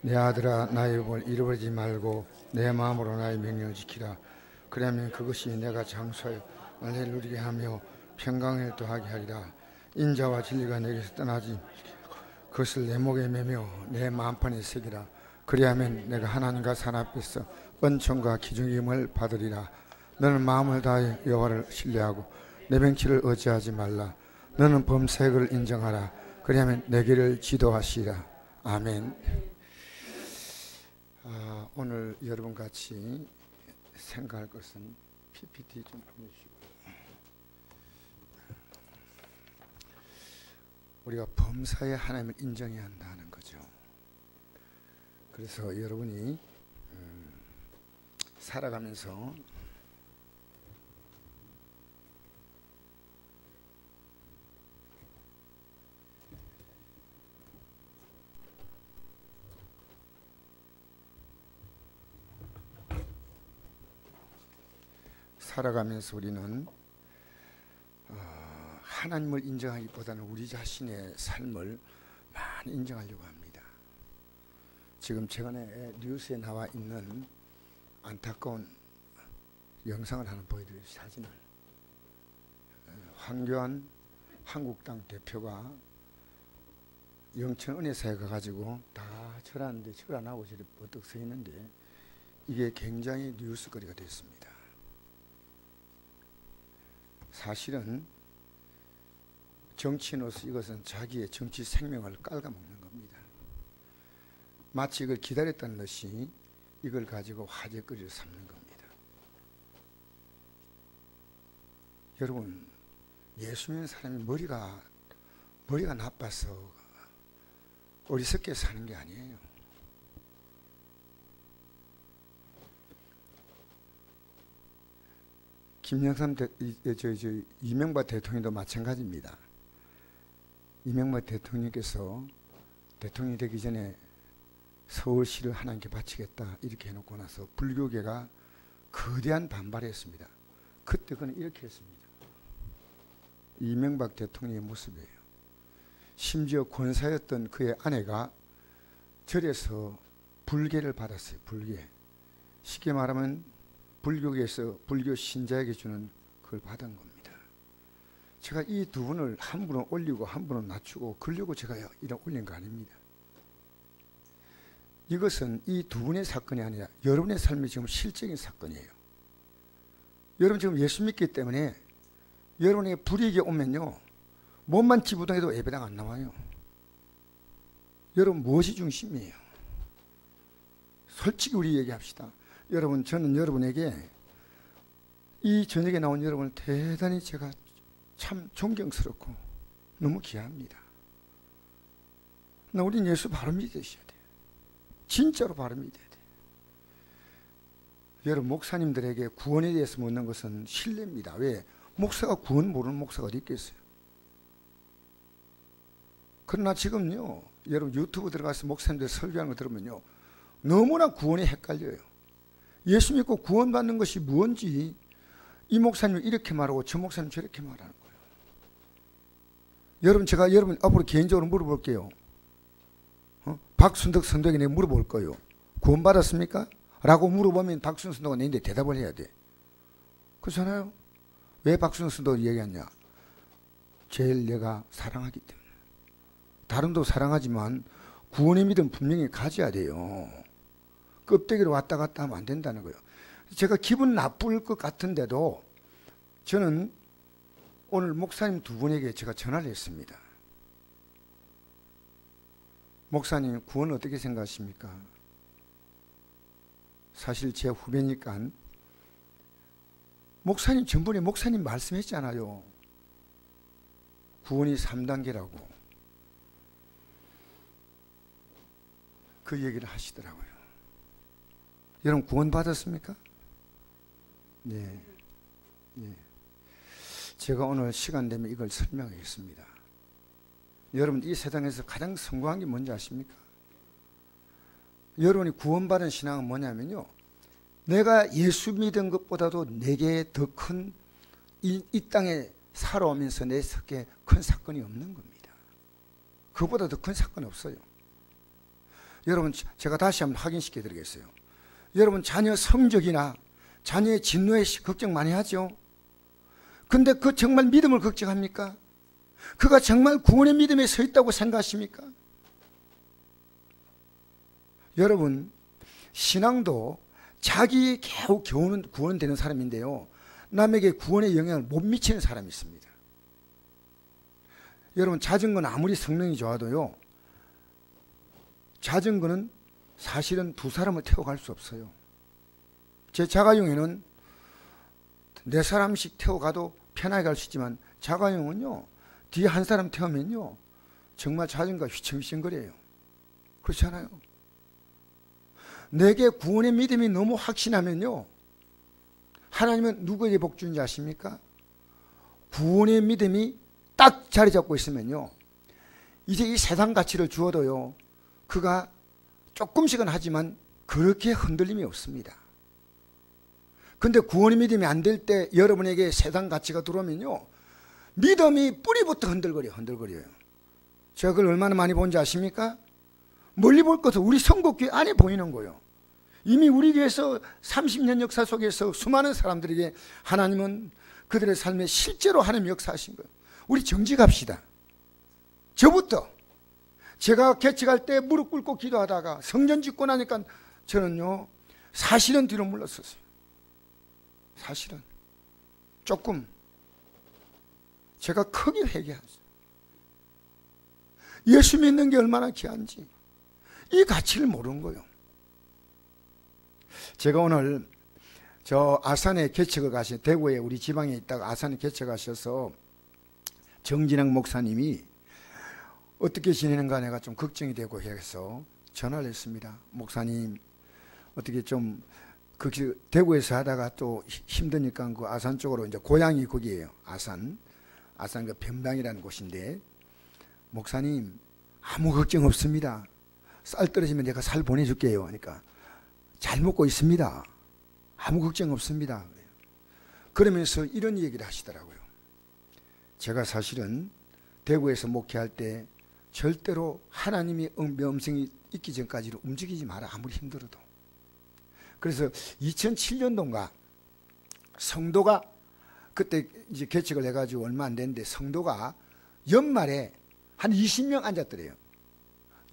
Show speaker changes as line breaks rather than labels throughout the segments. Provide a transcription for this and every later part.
내 아들아 나의 법을 잃어버리지 말고 내 마음으로 나의 명령을 지키라. 그러면 그것이 내가 장수하여 나를 누리게 하며 평강을 더하게 하리라. 인자와 진리가 내게서 떠나지 그것을 내 목에 매며 내 마음판에 새기라. 그리하면 내가 하나님과 사람 앞에서 은총과 기중임을 받으리라. 너는 마음을 다하여 여호와를 신뢰하고 내 명치를 의지하지 말라. 너는 범사역을 인정하라. 그리하면 내 길을 지도하시리라. 아멘. 오늘 여러분 같이 생각할 것은 PPT 좀 보내주시고, 우리가 범사에 하나님을 인정해야 한다는 거죠. 그래서 여러분이 살아가면서 우리는 하나님을 인정하기보다는 우리 자신의 삶을 많이 인정하려고 합니다. 지금 최근에 뉴스에 나와 있는 안타까운 영상을 하나 보여드릴 사진을, 황교안 한국당 대표가 영천은혜사에 가가지고 다 절하는데 절 안 하고 저렇게 버뜩 서 있는데, 이게 굉장히 뉴스거리가 됐습니다. 사실은 정치인으로서 이것은 자기의 정치 생명을 깔아먹는 겁니다. 마치 이걸 기다렸다는 듯이 이걸 가지고 화제거리를 삼는 겁니다. 여러분, 예수 믿는 사람이 머리가 나빠서 어리석게 사는 게 아니에요. 이명박 대통령도 마찬가지입니다. 이명박 대통령께서 대통령이 되기 전에 서울시를 하나님께 바치겠다 이렇게 해놓고 나서 불교계가 거대한 반발을 했습니다. 그때 그는 이렇게 했습니다. 이명박 대통령의 모습이에요. 심지어 권사였던 그의 아내가 절에서 불계를 받았어요. 불계. 쉽게 말하면 불교계에서 불교 신자에게 주는 그걸 받은 겁니다. 제가 이 두 분을 한 분은 올리고 한 분은 낮추고 그러려고 제가 이런 올린 거 아닙니다. 이것은 이 두 분의 사건이 아니라 여러분의 삶의 지금 실적인 사건이에요. 여러분 지금 예수 믿기 때문에 여러분에게 불이익이 오면요, 몸만 지부동해도 예배당 안 나와요. 여러분 무엇이 중심이에요? 솔직히 우리 얘기합시다. 여러분, 저는 여러분에게 이 저녁에 나온 여러분을 대단히 제가 참 존경스럽고 너무 귀합니다. 나 우린 예수 바로 믿으셔야 돼요. 진짜로 바로 믿어야 돼요. 여러분, 목사님들에게 구원에 대해서 묻는 것은 신뢰입니다. 왜? 목사가 구원 모르는 목사가 어디 있겠어요? 그러나 지금요, 여러분 유튜브 들어가서 목사님들 설교하는 거 들으면요, 너무나 구원이 헷갈려요. 예수 믿고 구원받는 것이 무엇인지 이 목사님 이렇게 말하고 저 목사님 저렇게 말하는 거예요. 여러분, 제가 여러분 앞으로 개인적으로 물어볼게요. 박순덕 선덕이 내가 물어볼 거예요. 구원받았습니까? 라고 물어보면 박순덕 선덕은 내인데 대답을 해야 돼. 그렇잖아요? 왜 박순덕 선덕을 얘기하냐? 제일 내가 사랑하기 때문에. 다른도 사랑하지만 구원의 믿음 분명히 가져야 돼요. 껍데기로 왔다 갔다 하면 안 된다는 거예요. 제가 기분 나쁠 것 같은데도 저는 오늘 목사님 두 분에게 제가 전화를 했습니다. 목사님, 구원 어떻게 생각하십니까? 사실 제 후배니까 목사님 전번에 목사님 말씀했잖아요. 구원이 3단계라고. 그 얘기를 하시더라고요. 여러분 구원 받았습니까? 네. 네. 제가 오늘 시간 되면 이걸 설명하겠습니다. 여러분, 이 세상에서 가장 성공한 게 뭔지 아십니까? 여러분이 구원받은 신앙은 뭐냐면요, 내가 예수 믿은 것보다도 내게 더 큰 이 땅에 살아오면서 내 속에 큰 사건이 없는 겁니다. 그것보다 더 큰 사건이 없어요. 여러분, 제가 다시 한번 확인시켜 드리겠어요. 여러분, 자녀 성적이나 자녀의 진로에 걱정 많이 하죠. 근데 그 정말 믿음을 걱정합니까? 그가 정말 구원의 믿음에 서 있다고 생각하십니까? 여러분, 신앙도 자기 겨우 구원되는 사람인데요, 남에게 구원의 영향을 못 미치는 사람이 있습니다. 여러분, 자전거는 아무리 성능이 좋아도요, 자전거는 사실은 두 사람을 태워갈 수 없어요. 제 자가용에는 네 사람씩 태워가도 편하게 갈 수 있지만, 자가용은요, 뒤에 한 사람 태우면요, 정말 자전거가 휘청휘청거려요. 그렇지 않아요? 내게 구원의 믿음이 너무 확신하면요, 하나님은 누구에게 복 주는지 아십니까? 구원의 믿음이 딱 자리 잡고 있으면요, 이제 이 세상 가치를 주어도요, 그가 조금씩은 하지만 그렇게 흔들림이 없습니다. 근데 구원의 믿음이 안 될 때 여러분에게 세상 가치가 들어오면요, 믿음이 뿌리부터 흔들거려요. 제가 그걸 얼마나 많이 본지 아십니까? 멀리 볼 것은 우리 선곡교회 안에 보이는 거예요. 이미 우리 교회에서 30년 역사 속에서 수많은 사람들에게 하나님은 그들의 삶에 실제로 하나님 역사하신 거예요. 우리 정직합시다. 저부터 제가 개척할 때 무릎 꿇고 기도하다가 성전 짓고 나니까 저는요, 사실은 뒤로 물러섰어요. 사실은 조금 제가 크게 회개했어요. 예수 믿는 게 얼마나 귀한지 이 가치를 모르는 거예요. 제가 오늘 저 아산에 개척을 가신, 대구에 우리 지방에 있다가 아산에 개척하셔서 정진영 목사님이 어떻게 지내는가 내가 좀 걱정이 되고 해서 전화를 했습니다. 목사님, 어떻게 좀 대구에서 하다가 또 힘드니까 그 아산 쪽으로, 이제 고향이 거기에요. 아산 그 변방이라는 곳인데, 목사님 아무 걱정 없습니다. 쌀 떨어지면 내가 살 보내줄게요. 하니까 잘 먹고 있습니다. 아무 걱정 없습니다. 그러면서 이런 얘기를 하시더라고요. 제가 사실은 대구에서 목회할 때 절대로 하나님이 음성이 있기 전까지는 움직이지 마라, 아무리 힘들어도. 그래서 2007년도인가 성도가, 그때 이제 개척을 해가지고 얼마 안 됐는데, 성도가 연말에 한 20명 앉았더래요.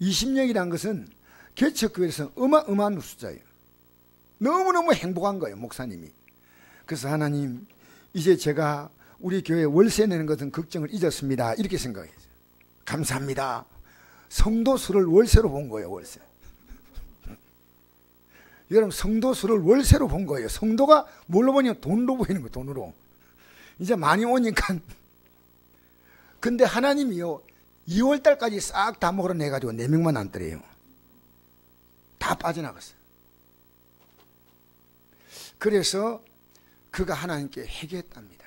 20명이란 것은 개척교회에서 어마어마한 숫자예요. 너무너무 행복한 거예요, 목사님이. 그래서 하나님, 이제 제가 우리 교회 월세 내는 것은 걱정을 잊었습니다, 이렇게 생각했어요. 감사합니다. 성도 수를 월세로 본 거예요, 월세. 여러분, 성도 수를 월세로 본 거예요. 성도가 뭘로 보냐면 돈으로 보이는 거예요, 돈으로. 이제 많이 오니까. 근데 하나님이요, 2월달까지 싹 다 먹으러 내가지고 4명만 남더래요. 다 빠져나갔어요. 그래서 그가 하나님께 회개했답니다.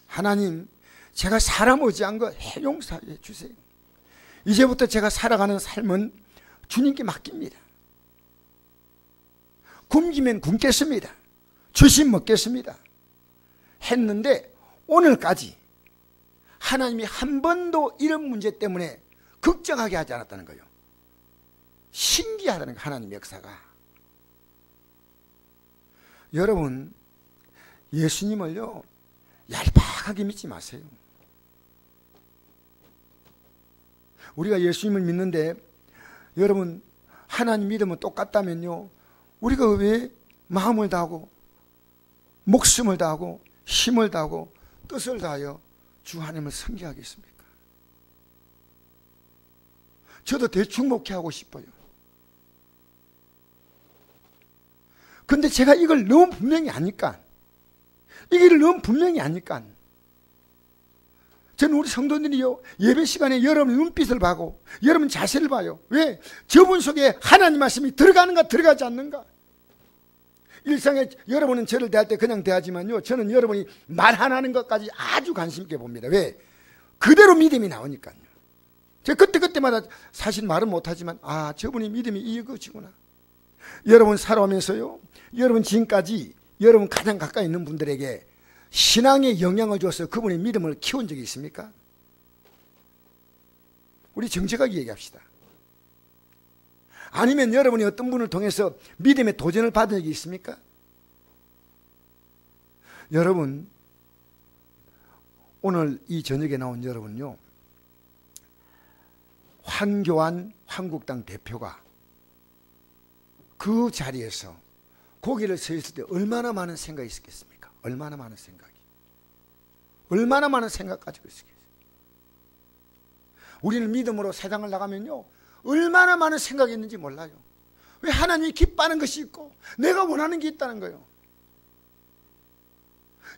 하나님, 제가 사람 의지한 거 용서해 주세요. 이제부터 제가 살아가는 삶은 주님께 맡깁니다. 굶기면 굶겠습니다. 주시면 먹겠습니다. 했는데 오늘까지 하나님이 한 번도 이런 문제 때문에 걱정하게 하지 않았다는 거예요. 신기하다는 거예요, 하나님의 역사가. 여러분, 예수님을요, 얄팍하게 믿지 마세요. 우리가 예수님을 믿는데, 여러분, 하나님 믿으면 똑같다면요, 우리가 왜 마음을 다하고 목숨을 다하고 힘을 다하고 뜻을 다하여 주 하나님을 섬기하겠습니까? 저도 대충 목회하고 싶어요. 근데 제가 이걸 너무 분명히 아니까, 이 길을 너무 분명히 아니까, 저는 우리 성도들이요, 예배 시간에 여러분 눈빛을 봐고 여러분 자세를 봐요. 왜? 저분 속에 하나님 말씀이 들어가는가 들어가지 않는가. 일상에 여러분은 저를 대할 때 그냥 대하지만요, 저는 여러분이 말 하나는 것까지 아주 관심 있게 봅니다. 왜? 그대로 믿음이 나오니까요. 제가 그때마다 사실 말은 못하지만, 아, 저분이 믿음이 이것이구나. 여러분 살아오면서요, 여러분 지금까지 여러분 가장 가까이 있는 분들에게 신앙에 영향을 줘서 그분의 믿음을 키운 적이 있습니까? 우리 정직하게 얘기합시다.
아니면 여러분이 어떤 분을 통해서 믿음의 도전을 받은 적이 있습니까? 여러분, 오늘 이 저녁에 나온 여러분요, 황교안 한국당 대표가 그 자리에서 고개를 서 있을 때 얼마나 많은 생각이 있었겠습니까? 얼마나 많은 생각이. 얼마나 많은 생각 가지고 있었겠어요. 우리는 믿음으로 세상을 나가면요, 얼마나 많은 생각이 있는지 몰라요. 왜 하나님이 기뻐하는 것이 있고 내가 원하는 게 있다는 거예요.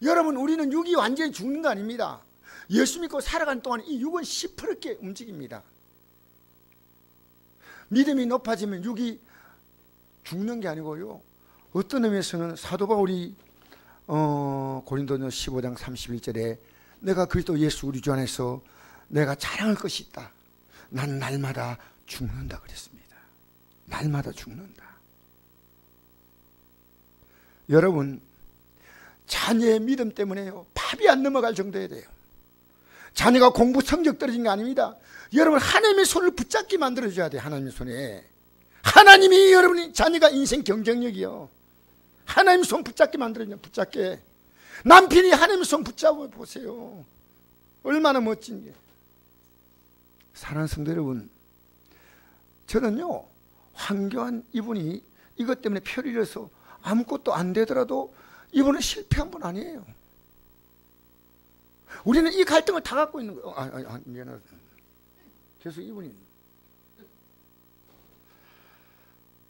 여러분, 우리는 육이 완전히 죽는 거 아닙니다. 예수 믿고 살아가는 동안 이 육은 시퍼렇게 움직입니다. 믿음이 높아지면 육이 죽는 게 아니고요, 어떤 의미에서는 사도 바울이 고린도전 15장 31절에 내가 그리스도 예수 우리 주 안에서 내가 자랑할 것이 있다. 난 날마다 죽는다 그랬습니다. 날마다 죽는다. 여러분, 자녀의 믿음 때문에요, 밥이 안 넘어갈 정도여야 돼요. 자녀가 공부 성적 떨어진 게 아닙니다. 여러분, 하나님의 손을 붙잡게 만들어줘야 돼요. 하나님의 손에. 하나님이 여러분이 자녀가 인생 경쟁력이요, 하나님 손 붙잡게 만들어줘요. 붙잡게. 남편이 하나님 손 붙잡아 보세요. 얼마나 멋진 게. 사랑하는 성도 여러분, 저는요, 황교안 이분이 이것 때문에 표를 잃어서 아무것도 안 되더라도 이분은 실패한 분 아니에요. 우리는 이 갈등을 다 갖고 있는 거예요. 미안하다. 계속 이분이.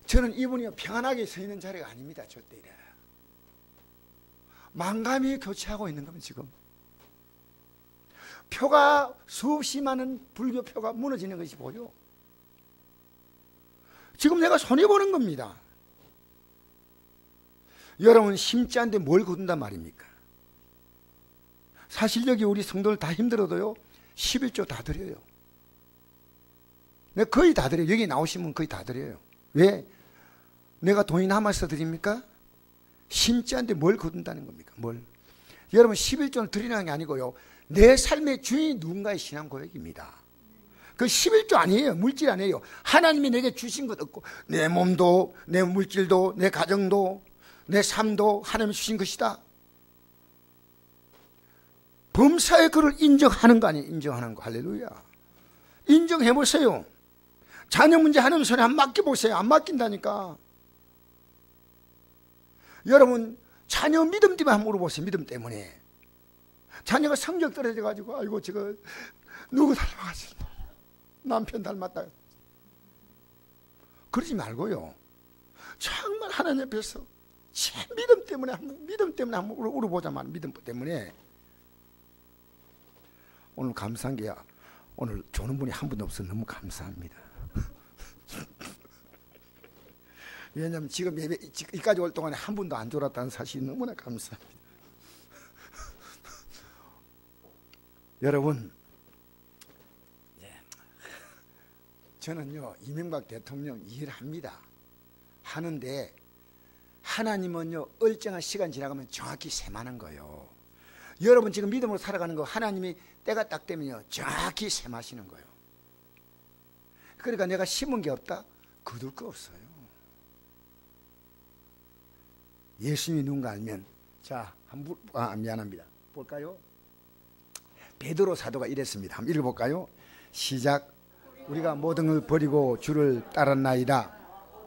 저는 이분이 평안하게 서 있는 자리가 아닙니다. 절대 이래. 망감이 교체하고 있는 겁니다. 지금 표가 수없이 많은 불교 표가 무너지는 것이 보여. 지금 내가 손해보는 겁니다. 여러분, 심지 않은데 뭘 거둔단 말입니까? 사실 여기 우리 성도들 다 힘들어도요, 11조 다 드려요. 내가 거의 다 드려요. 여기 나오시면 거의 다 드려요. 왜? 내가 돈이 남아서 드립니까? 심지 않은데 뭘 거둔다는 겁니까? 뭘? 여러분, 11조를 드리는 게 아니고요, 내 삶의 주인이 누군가의 신앙 고백입니다. 그 11조 아니에요. 물질 아니에요. 하나님이 내게 주신 것 없고, 내 몸도, 내 물질도, 내 가정도, 내 삶도 하나님이 주신 것이다. 범사의 그를 인정하는 거 아니에요. 인정하는 거. 할렐루야. 인정해보세요. 자녀 문제 하나님 손에 안 맡겨보세요. 안 맡긴다니까. 여러분, 자녀 믿음 때문에 한번 물어보세요. 믿음 때문에. 자녀가 성적 떨어져가지고, 아이고, 저거, 누구 닮아가지고, 남편 닮았다. 그러지 말고요, 정말 하나님 앞에서 제 믿음 때문에 한번 울어보자 말. 믿음 때문에. 오늘 감사한 게야, 오늘 조는 분이 한 분도 없어서 너무 감사합니다. 왜냐하면 지금 예배, 여기까지 올 동안에 한 분도 안 졸았다는 사실이 너무나 감사합니다. 여러분, 저는요, 이명박 대통령 이해를 합니다. 하는데 하나님은요, 일정한 시간 지나가면 정확히 셈하는 거예요. 여러분 지금 믿음으로 살아가는 거, 하나님이 때가 딱 되면요, 정확히 셈하시는 거예요. 그러니까 내가 심은 게 없다? 거둘 거 없어요. 예수님이 누군가 알면, 자, 미안합니다. 볼까요? 베드로 사도가 이랬습니다. 한번 읽어볼까요? 시작. 우리가 모든 걸 버리고 주를 따랐나이다.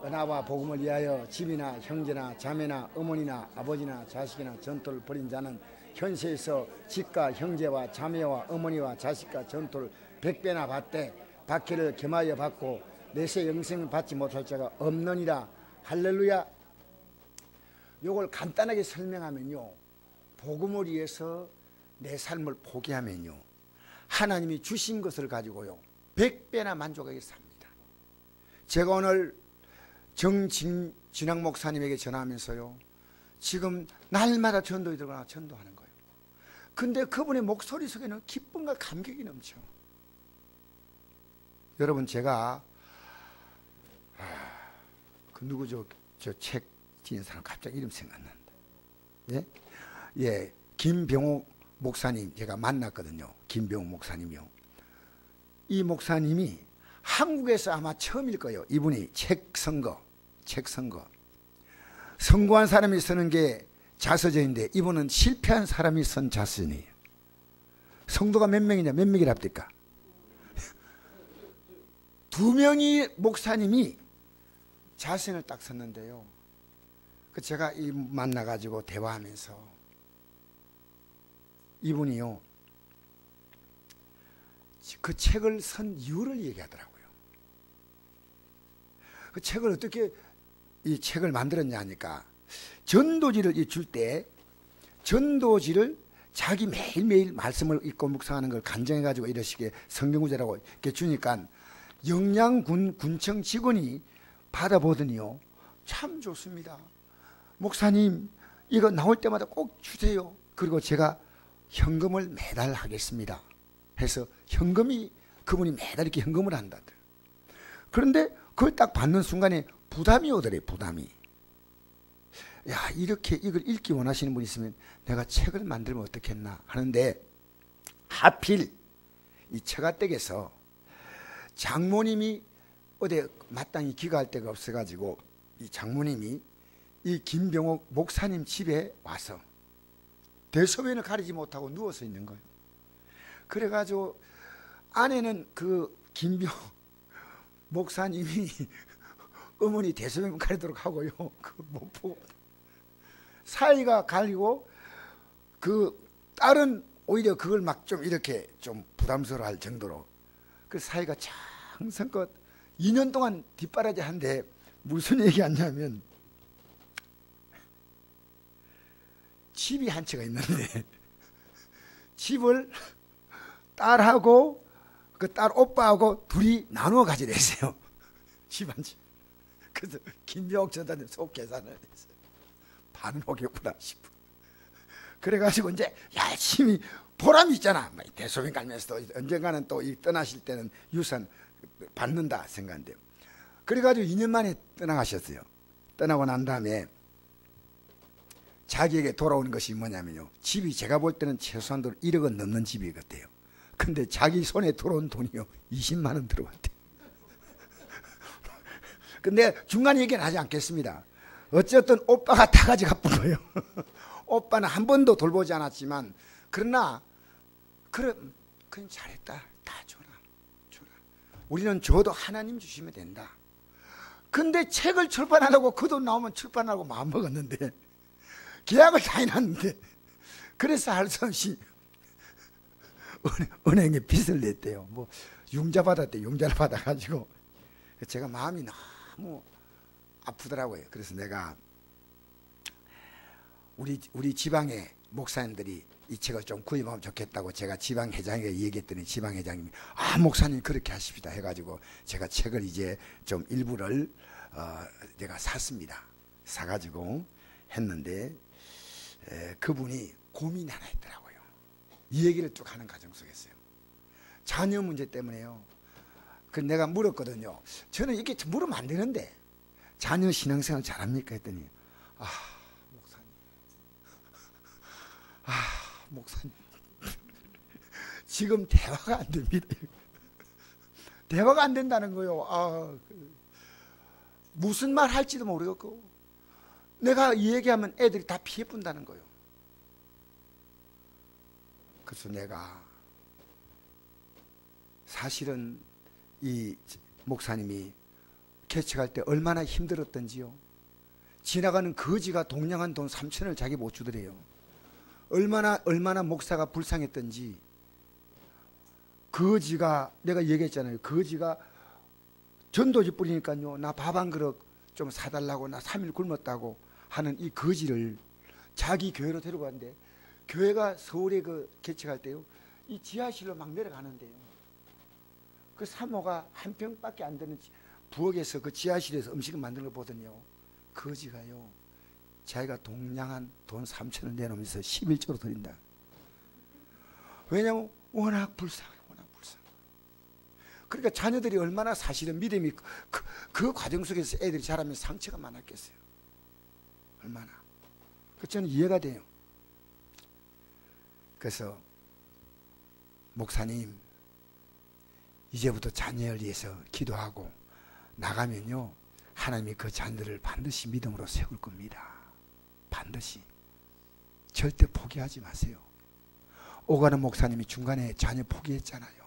은하와 복음을 위하여 집이나 형제나 자매나 어머니나 아버지나 자식이나 전토를 벌인 자는 현세에서 집과 형제와 자매와 어머니와 자식과 전토를 100배나 받되 박해를 겸하여 받고 내세 영생을 받지 못할 자가 없느니라. 할렐루야. 요걸 간단하게 설명하면요, 복음을 위해서 내 삶을 포기하면요, 하나님이 주신 것을 가지고요 100배나 만족하게 삽니다. 제가 오늘 정진학 목사님에게 전화하면서요, 지금 날마다 전도에 들어가 전도하는 거예요. 근데 그분의 목소리 속에는 기쁨과 감격이 넘쳐. 여러분, 제가 그 누구죠? 저 책 지은 사람 갑자기 이름 생각난다. 예? 예, 김병옥 목사님 제가 만났거든요. 김병옥 목사님이요. 이 목사님이 한국에서 아마 처음일 거예요. 이분이 책 선거. 성공한 사람이 쓰는 게 자서전인데 이분은 실패한 사람이 쓴 자서전이에요. 성도가 몇 명이냐? 몇 명이랍니까? 2명이 목사님이 자서전을 딱 썼는데요. 제가 만나가지고 대화하면서 이분이요, 그 책을 쓴 이유를 얘기하더라고요. 그 책을 어떻게 이 책을 만들었냐 하니까 전도지를 줄 때 전도지를 자기 매일매일 말씀을 읽고 묵상하는 걸 간증해가지고 이러시게 성경구절하고 이렇게 주니까 영양군 군청 직원이 받아보더니요, 참 좋습니다. 목사님 이거 나올 때마다 꼭 주세요. 그리고 제가 현금을 매달 하겠습니다 해서 현금이, 그분이 매달 이렇게 현금을 한다. 그런데 그걸 딱 받는 순간에 부담이 오더래. 부담이. 야, 이렇게 이걸 읽기 원하시는 분이 있으면 내가 책을 만들면 어떻겠나 하는데, 하필 이 처가댁에서 장모님이 어디 마땅히 귀가할 데가 없어가지고 이 장모님이 이 김병옥 목사님 집에 와서 대소변을 가리지 못하고 누워서 있는 거예요. 그래가지고 아내는 그 김병옥 목사님이 어머니 대소변 가리도록 하고요, 그 못 보고 사이가 갈리고, 그 딸은 오히려 그걸 막 좀 이렇게 좀 부담스러워할 정도로 그 사이가 장성껏 2년 동안 뒷바라지 한데 무슨 얘기하냐면, 집이 한 채가 있는데 집을 딸하고 그 딸 오빠하고 둘이 나누어 가지려 했어요. 집 한 채. 그래서 김병옥 전사님 속 계산을 했어요. 반은 오겠구나 싶어. 그래가지고 이제 열심히 보람이 있잖아. 대소변 갈면서도 언젠가는 또 떠나실 때는 유산 받는다 생각한대요. 그래가지고 2년 만에 떠나가셨어요. 떠나고 난 다음에 자기에게 돌아오는 것이 뭐냐면요, 집이 제가 볼 때는 최소한도 1억은 넘는 집이거든요. 근데 자기 손에 들어온 돈이요 20만 원 들어왔대요. 근데 중간에 얘기는 하지 않겠습니다. 어쨌든 오빠가 다 가져가 본 거예요. 오빠는 한 번도 돌보지 않았지만, 그러나 그럼 잘했다, 다 줘라. 우리는 줘도 하나님 주시면 된다. 근데 책을 출판하려고 그 돈 나오면 출판하려고 마음먹었는데 계약을 다 해놨는데, 그래서 할 수 없이 은행에 빚을 냈대요. 뭐 융자 받았대. 융자를 받아가지고 제가 마음이 너무 아프더라고요. 그래서 내가 우리 지방의 목사님들이 이 책을 좀 구입하면 좋겠다고 제가 지방회장에게 얘기했더니 지방회장님이 목사님 그렇게 하십시다 해가지고 제가 책을 이제 좀 일부를 내가 샀습니다. 사가지고 했는데 그분이 고민이 하나 있더라고요. 이 얘기를 쭉 하는 과정 속에서요. 자녀 문제 때문에요. 그 내가 물었거든요. 저는 이렇게 물으면 안 되는데 자녀 신앙생활 잘합니까 했더니 목사님 지금 대화가 안 됩니다. 대화가 안 된다는 거요. 무슨 말 할지도 모르겠고 내가 이 얘기하면 애들이 다 피해 본다는 거요. 그래서 내가 사실은 이 목사님이 개척할 때 얼마나 힘들었던지요. 지나가는 거지가 동냥한 돈 3천을 자기 못 주더래요. 얼마나 목사가 불쌍했던지. 거지가 내가 얘기했잖아요. 거지가 전도지 뿌리니까요, 나 밥 한 그릇 좀 사달라고, 나 3일 굶었다고 하는 이 거지를 자기 교회로 데려가는데, 교회가 서울에 그 개척할 때요, 이 지하실로 막 내려가는데요, 그 사모가 한 평밖에 안 되는 부엌에서 그 지하실에서 음식을 만드는 걸 보더니요, 거지가요 자기가 동냥한 돈 3천을 내놓으면서 11조로 드린다. 왜냐하면 워낙 불쌍해. 그러니까 자녀들이 얼마나 사실은 믿음이 그 과정 속에서 애들이 자라면 상처가 많았겠어요. 얼마나. 그 저는 이해가 돼요. 그래서 목사님 이제부터 자녀를 위해서 기도하고 나가면요, 하나님이 그 자녀들을 반드시 믿음으로 세울 겁니다. 반드시. 절대 포기하지 마세요. 오가는 목사님이 중간에 자녀 포기했잖아요.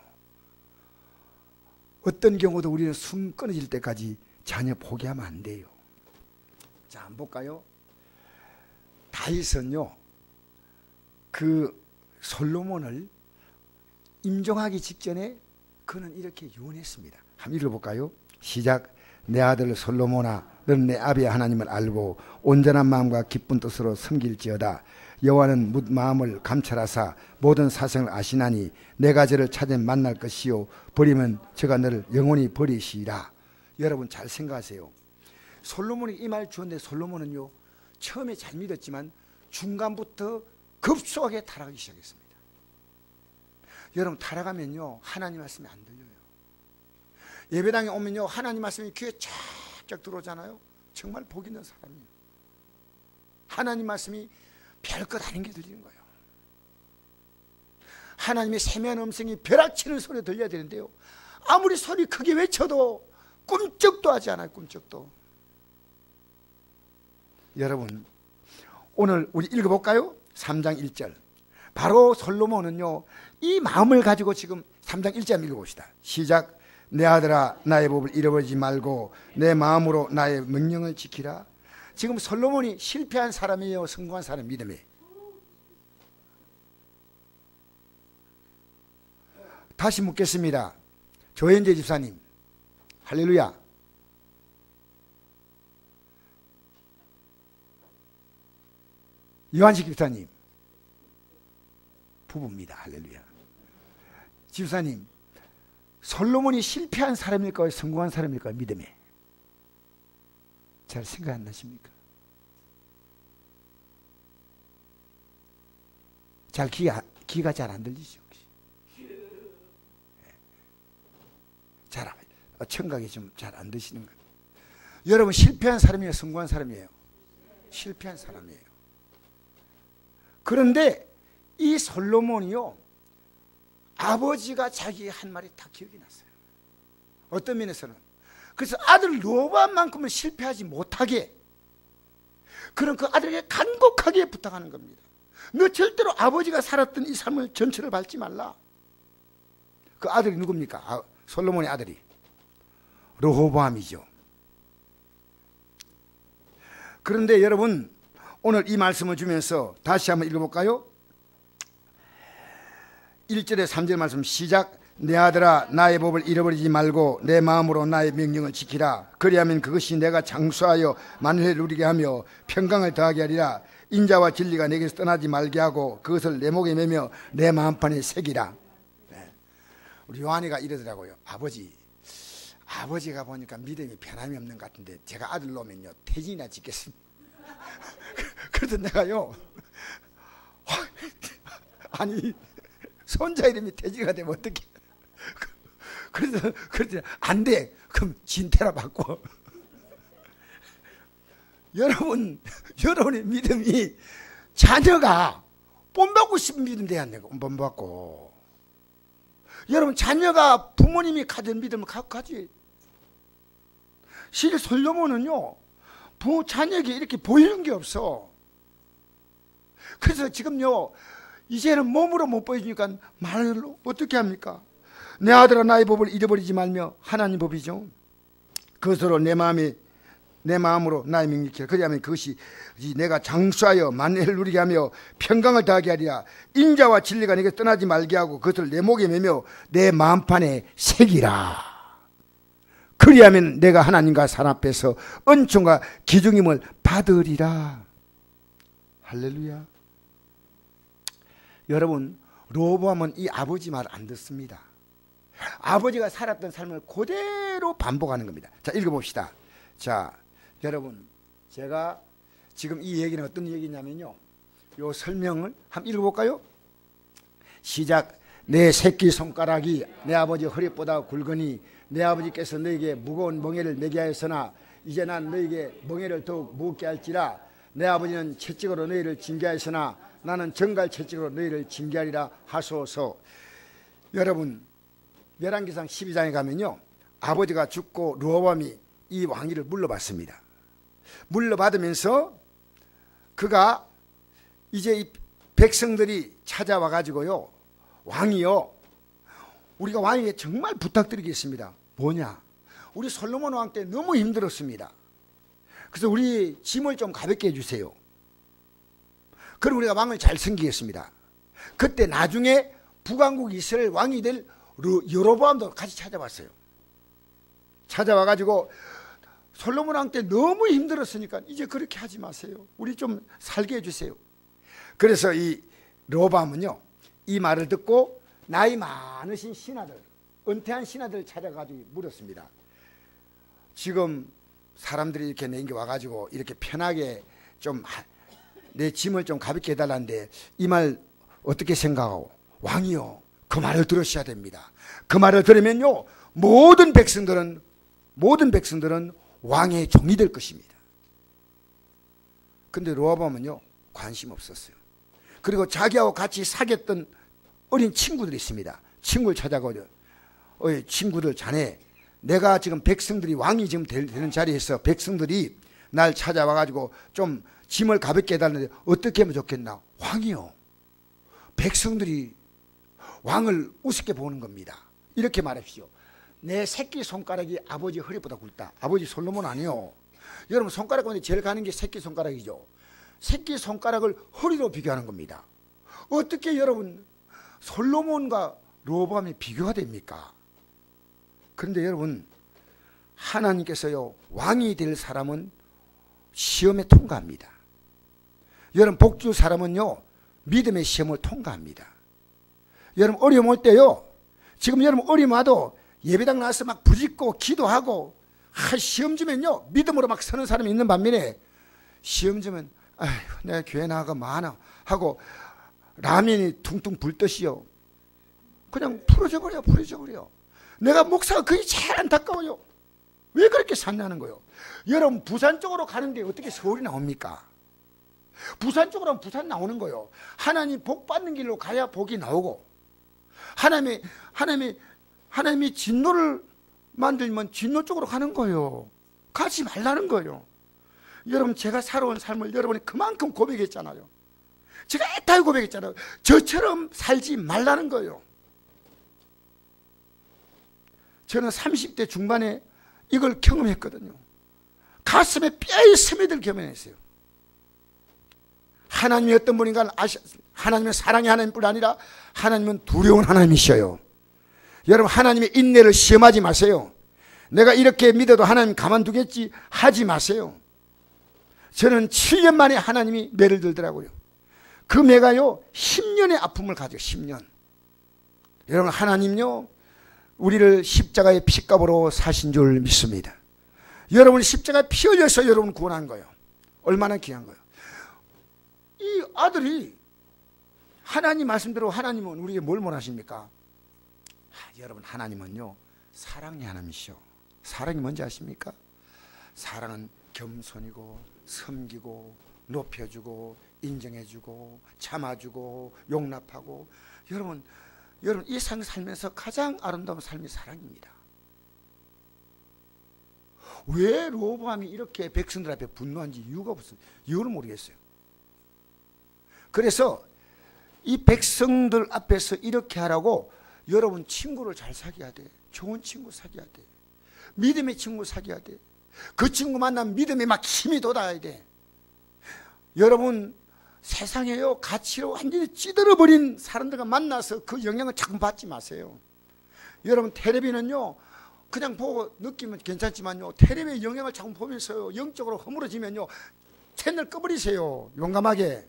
어떤 경우도 우리는 숨 끊어질 때까지 자녀 포기하면 안 돼요. 자, 한번 볼까요? 다윗은요, 그 솔로몬을 임종하기 직전에 그는 이렇게 유언했습니다. 한번 읽어볼까요? 시작. 내 아들 솔로몬아, 너는 내 아비의 하나님을 알고 온전한 마음과 기쁜 뜻으로 섬길지어다. 여호와는 묻 마음을 감찰하사 모든 사정을 아시나니 내가 저를 찾으면 만날 것이요 버리면 저가 너를 영원히 버리시리라. 여러분 잘 생각하세요. 솔로몬이 이 말 주었는데 솔로몬은요, 처음에 잘 믿었지만 중간부터 급속하게 타락하기 시작했습니다. 여러분, 타락하면요, 하나님 말씀이 안 들려요. 예배당에 오면요, 하나님 말씀이 귀에 쫙쫙 들어오잖아요. 정말 복 있는 사람이에요. 하나님 말씀이 별것 아닌 게 들리는 거예요. 하나님의 세미한 음성이 벼락치는 소리 들려야 되는데요, 아무리 소리 크게 외쳐도 꿈쩍도 하지 않아요. 꿈쩍도. 여러분, 오늘 우리 읽어볼까요? 3장 1절. 바로 솔로몬은요, 이 마음을 가지고 지금 3장 1절 읽어봅시다. 시작. 내 아들아, 나의 법을 잃어버리지 말고 내 마음으로 나의 명령을 지키라. 지금 솔로몬이 실패한 사람이에요, 성공한 사람? 믿음에. 다시 묻겠습니다. 조현재 집사님, 할렐루야. 요한식 집사님, 부부입니다. 할렐루야. 집사님, 솔로몬이 실패한 사람일까요, 성공한 사람일까요, 믿음에? 잘 생각 안 나십니까? 잘 귀가 잘 안 들리죠? 잘, 청각이 좀 잘 안 드시는 거예요. 여러분, 실패한 사람이에요, 성공한 사람이에요? 실패한 사람이에요. 그런데 이 솔로몬이요, 아버지가 자기 한 말이 다 기억이 났어요. 어떤 면에서는. 그래서 아들 로보암만큼은 실패하지 못하게, 그런 그 아들에게 간곡하게 부탁하는 겁니다. 너 절대로 아버지가 살았던 이 삶을 전체를 밟지 말라. 그 아들이 누굽니까? 솔로몬의 아들이 르호보암이죠. 그런데 여러분, 오늘 이 말씀을 주면서 다시 한번 읽어볼까요? 1절에 3절 말씀 시작. 내 아들아, 나의 법을 잃어버리지 말고 내 마음으로 나의 명령을 지키라. 그리하면 그것이 내가 장수하여 만회를 누리게 하며 평강을 더하게 하리라. 인자와 진리가 내게서 떠나지 말게 하고 그것을 내 목에 매며 내 마음판에 새기라. 네. 우리 요한이가 이러더라고요. 아버지가 보니까 믿음이 변함이 없는 것 같은데 제가 아들 놓으면요, 태진이나 짓겠습니다. 그래서 내가요, 아니 손자 이름이 태진이가 되면 어떡해. 그래서 안 돼. 그럼 진태라 바꿔. 여러분의 믿음이, 자녀가 본받고 싶은 믿음 돼야 안 되고, 본받고. 여러분, 자녀가 부모님이 가진 믿음을 갖고 가지. 실제 솔로몬은요, 자녀에게 이렇게 보이는 게 없어. 그래서 지금요, 이제는 몸으로 못 보여주니까 말로 어떻게 합니까? 내 아들아, 나의 법을 잃어버리지 말며, 하나님 법이죠. 그것으로 내 마음으로 나의 명령을 지키라. 그리하면 그것이 내가 장수하여 만회를 누리게 하며 평강을 더하게 하리라. 인자와 진리가 내게 떠나지 말게 하고 그것을 내 목에 매며 내 마음판에 새기라. 그리하면 내가 하나님과 사람 앞에서 은총과 기중임을 받으리라. 할렐루야. 여러분, 르호보암은 이 아버지 말 안 듣습니다. 아버지가 살았던 삶을 그대로 반복하는 겁니다. 자, 읽어봅시다. 자, 여러분, 제가 지금 이 얘기는 어떤 얘기냐면요, 요 설명을 한번 읽어볼까요? 시작. 내 새끼손가락이 내 아버지 허리보다 굵으니 내 아버지께서 너에게 무거운 멍에를 매게 하였으나 이제 난 너에게 멍에를 더욱 무겁게 할지라. 내 아버지는 채찍으로 너희를 징계하였으나 나는 정갈 채찍으로 너희를 징계하리라 하소서. 여러분, 열왕기상 12장에 가면요, 아버지가 죽고 르호보암이 이 왕위를 물러받습니다. 물러받으면서 그가 이제 이 백성들이 찾아와 가지고요, 왕이요, 우리가 왕에게 정말 부탁드리겠습니다. 뭐냐, 우리 솔로몬 왕 때 너무 힘들었습니다. 그래서 우리 짐을 좀 가볍게 해주세요. 그럼 우리가 왕을 잘 섬기겠습니다. 그때 나중에 북왕국 이스라엘 왕이 될 여로보암도 같이 찾아왔어요. 찾아와가지고 솔로몬 왕 때 너무 힘들었으니까 이제 그렇게 하지 마세요. 우리 좀 살게 해주세요. 그래서 이 르호보암은요, 이 말을 듣고 나이 많으신 신하들, 은퇴한 신하들 찾아가지고 물었습니다. 지금 사람들이 이렇게 내게 와가지고 이렇게 편하게 좀 내 짐을 좀 가볍게 해달라는데 이 말 어떻게 생각하고? 왕이요, 그 말을 들으셔야 됩니다. 그 말을 들으면요, 모든 백성들은 왕의 종이 될 것입니다. 근데 르호보암은요, 관심 없었어요. 그리고 자기하고 같이 사귀었던 어린 친구들이 있습니다. 친구를 찾아가죠. 친구들, 자네, 내가 지금 백성들이 왕이 지금 되는 자리에서 백성들이 날 찾아와가지고 좀 짐을 가볍게 해달라는데 어떻게 하면 좋겠나? 왕이요, 백성들이 왕을 우습게 보는 겁니다. 이렇게 말합시오. 내 새끼 손가락이 아버지 허리보다 굵다. 아버지 솔로몬 아니요. 여러분, 손가락 가운데 제일 가는 게 새끼 손가락이죠. 새끼 손가락을 허리로 비교하는 겁니다. 어떻게 여러분 솔로몬과 르호보암이 비교가 됩니까? 그런데 여러분, 하나님께서요, 왕이 될 사람은 시험에 통과합니다. 여러분, 복주 사람은요, 믿음의 시험을 통과합니다. 여러분, 어려움 올 때요, 지금 여러분 어려움 와도 예배당 나와서 막 부짓고 기도하고 시험 주면요, 믿음으로 막 서는 사람이 있는 반면에 시험 주면 아휴, 내가 교회 나가가 많아 하고 라면이 퉁퉁 불듯이요, 그냥 풀어져 버려. 내가 목사가 그게 제일 안타까워요. 왜 그렇게 샀냐는 거예요. 여러분, 부산 쪽으로 가는데 어떻게 서울이 나옵니까? 부산 쪽으로 하면 부산 나오는 거예요. 하나님 복 받는 길로 가야 복이 나오고, 하나님이 진노를 만들면 진노 쪽으로 가는 거예요. 가지 말라는 거예요. 여러분, 제가 살아온 삶을 여러분이 그만큼 고백했잖아요. 제가 애타게 고백했잖아요. 저처럼 살지 말라는 거예요. 저는 30대 중반에 이걸 경험했거든요. 가슴에 뼈에 스며들 경험했어요. 하나님이 어떤 분인가 하나님은 사랑의 하나님뿐 아니라 하나님은 두려운 하나님이셔요. 여러분, 하나님의 인내를 시험하지 마세요. 내가 이렇게 믿어도 하나님 가만두겠지 하지 마세요. 저는 7년 만에 하나님이 매를 들더라고요. 그 매가요, 10년의 아픔을 가지고 10년. 여러분, 하나님요, 우리를 십자가의 피값으로 사신 줄 믿습니다. 여러분, 십자가에 피 흘려서 여러분 구원한 거예요. 얼마나 귀한 거예요. 이 아들이 하나님 말씀대로, 하나님은 우리에게 뭘 원하십니까? 여러분, 하나님은요, 사랑의 하나님이시오. 사랑이 뭔지 아십니까? 사랑은 겸손이고 섬기고 높여주고 인정해주고 참아주고 용납하고. 여러분, 이 삶 살면서 가장 아름다운 삶이 사랑입니다. 왜 르호보암이 이렇게 백성들 앞에 분노한지 이유가 없어요. 이유를 모르겠어요. 그래서 이 백성들 앞에서 이렇게 하라고 여러분, 친구를 잘 사귀어야 돼. 좋은 친구 사귀어야 돼. 믿음의 친구 사귀어야 돼. 그 친구 만나면 믿음에 막 힘이 돋아야 돼. 여러분, 세상에요, 가치로 완전히 찌들어버린 사람들과 만나서 그 영향을 자꾸 받지 마세요. 여러분, 텔레비는요, 그냥 보고 느끼면 괜찮지만요, 텔레비의 영향을 자꾸 보면서요, 영적으로 허물어지면요, 채널 꺼버리세요. 용감하게.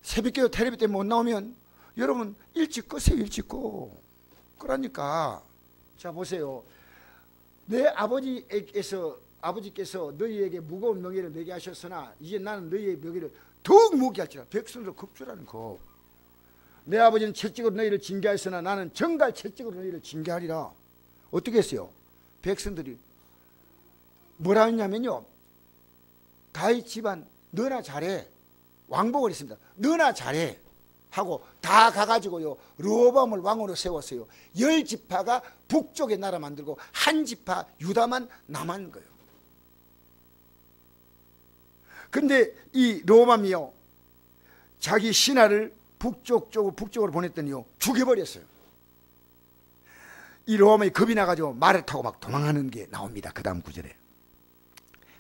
새벽기도 텔레비 때문에 못 나오면 여러분, 일찍 끄세요. 일찍 꺼. 그러니까 자, 보세요. 내 아버지께서 너희에게 무거운 명예를 매게 하셨으나 이제 나는 너희의 명예를 더욱 무겁게 할지라. 백성들 급주라는 거. 내 아버지는 채찍으로 너희를 징계하였으나 나는 정갈 채찍으로 너희를 징계하리라. 어떻게 했어요? 백성들이 뭐라 했냐면요, 다윗 집안 너나 잘해. 왕복을 했습니다. 너나 잘해. 하고 다 가가지고요 르호보암을 왕으로 세웠어요. 10지파가 북쪽에 나라 만들고 한 지파 유다만 남은 거예요. 근데 이 르호보암이요 자기 신하를 북쪽으로 보냈더니요 죽여버렸어요. 이 르호보암이 겁이 나가지고 말을 타고 막 도망하는 게 나옵니다. 그 다음 구절에.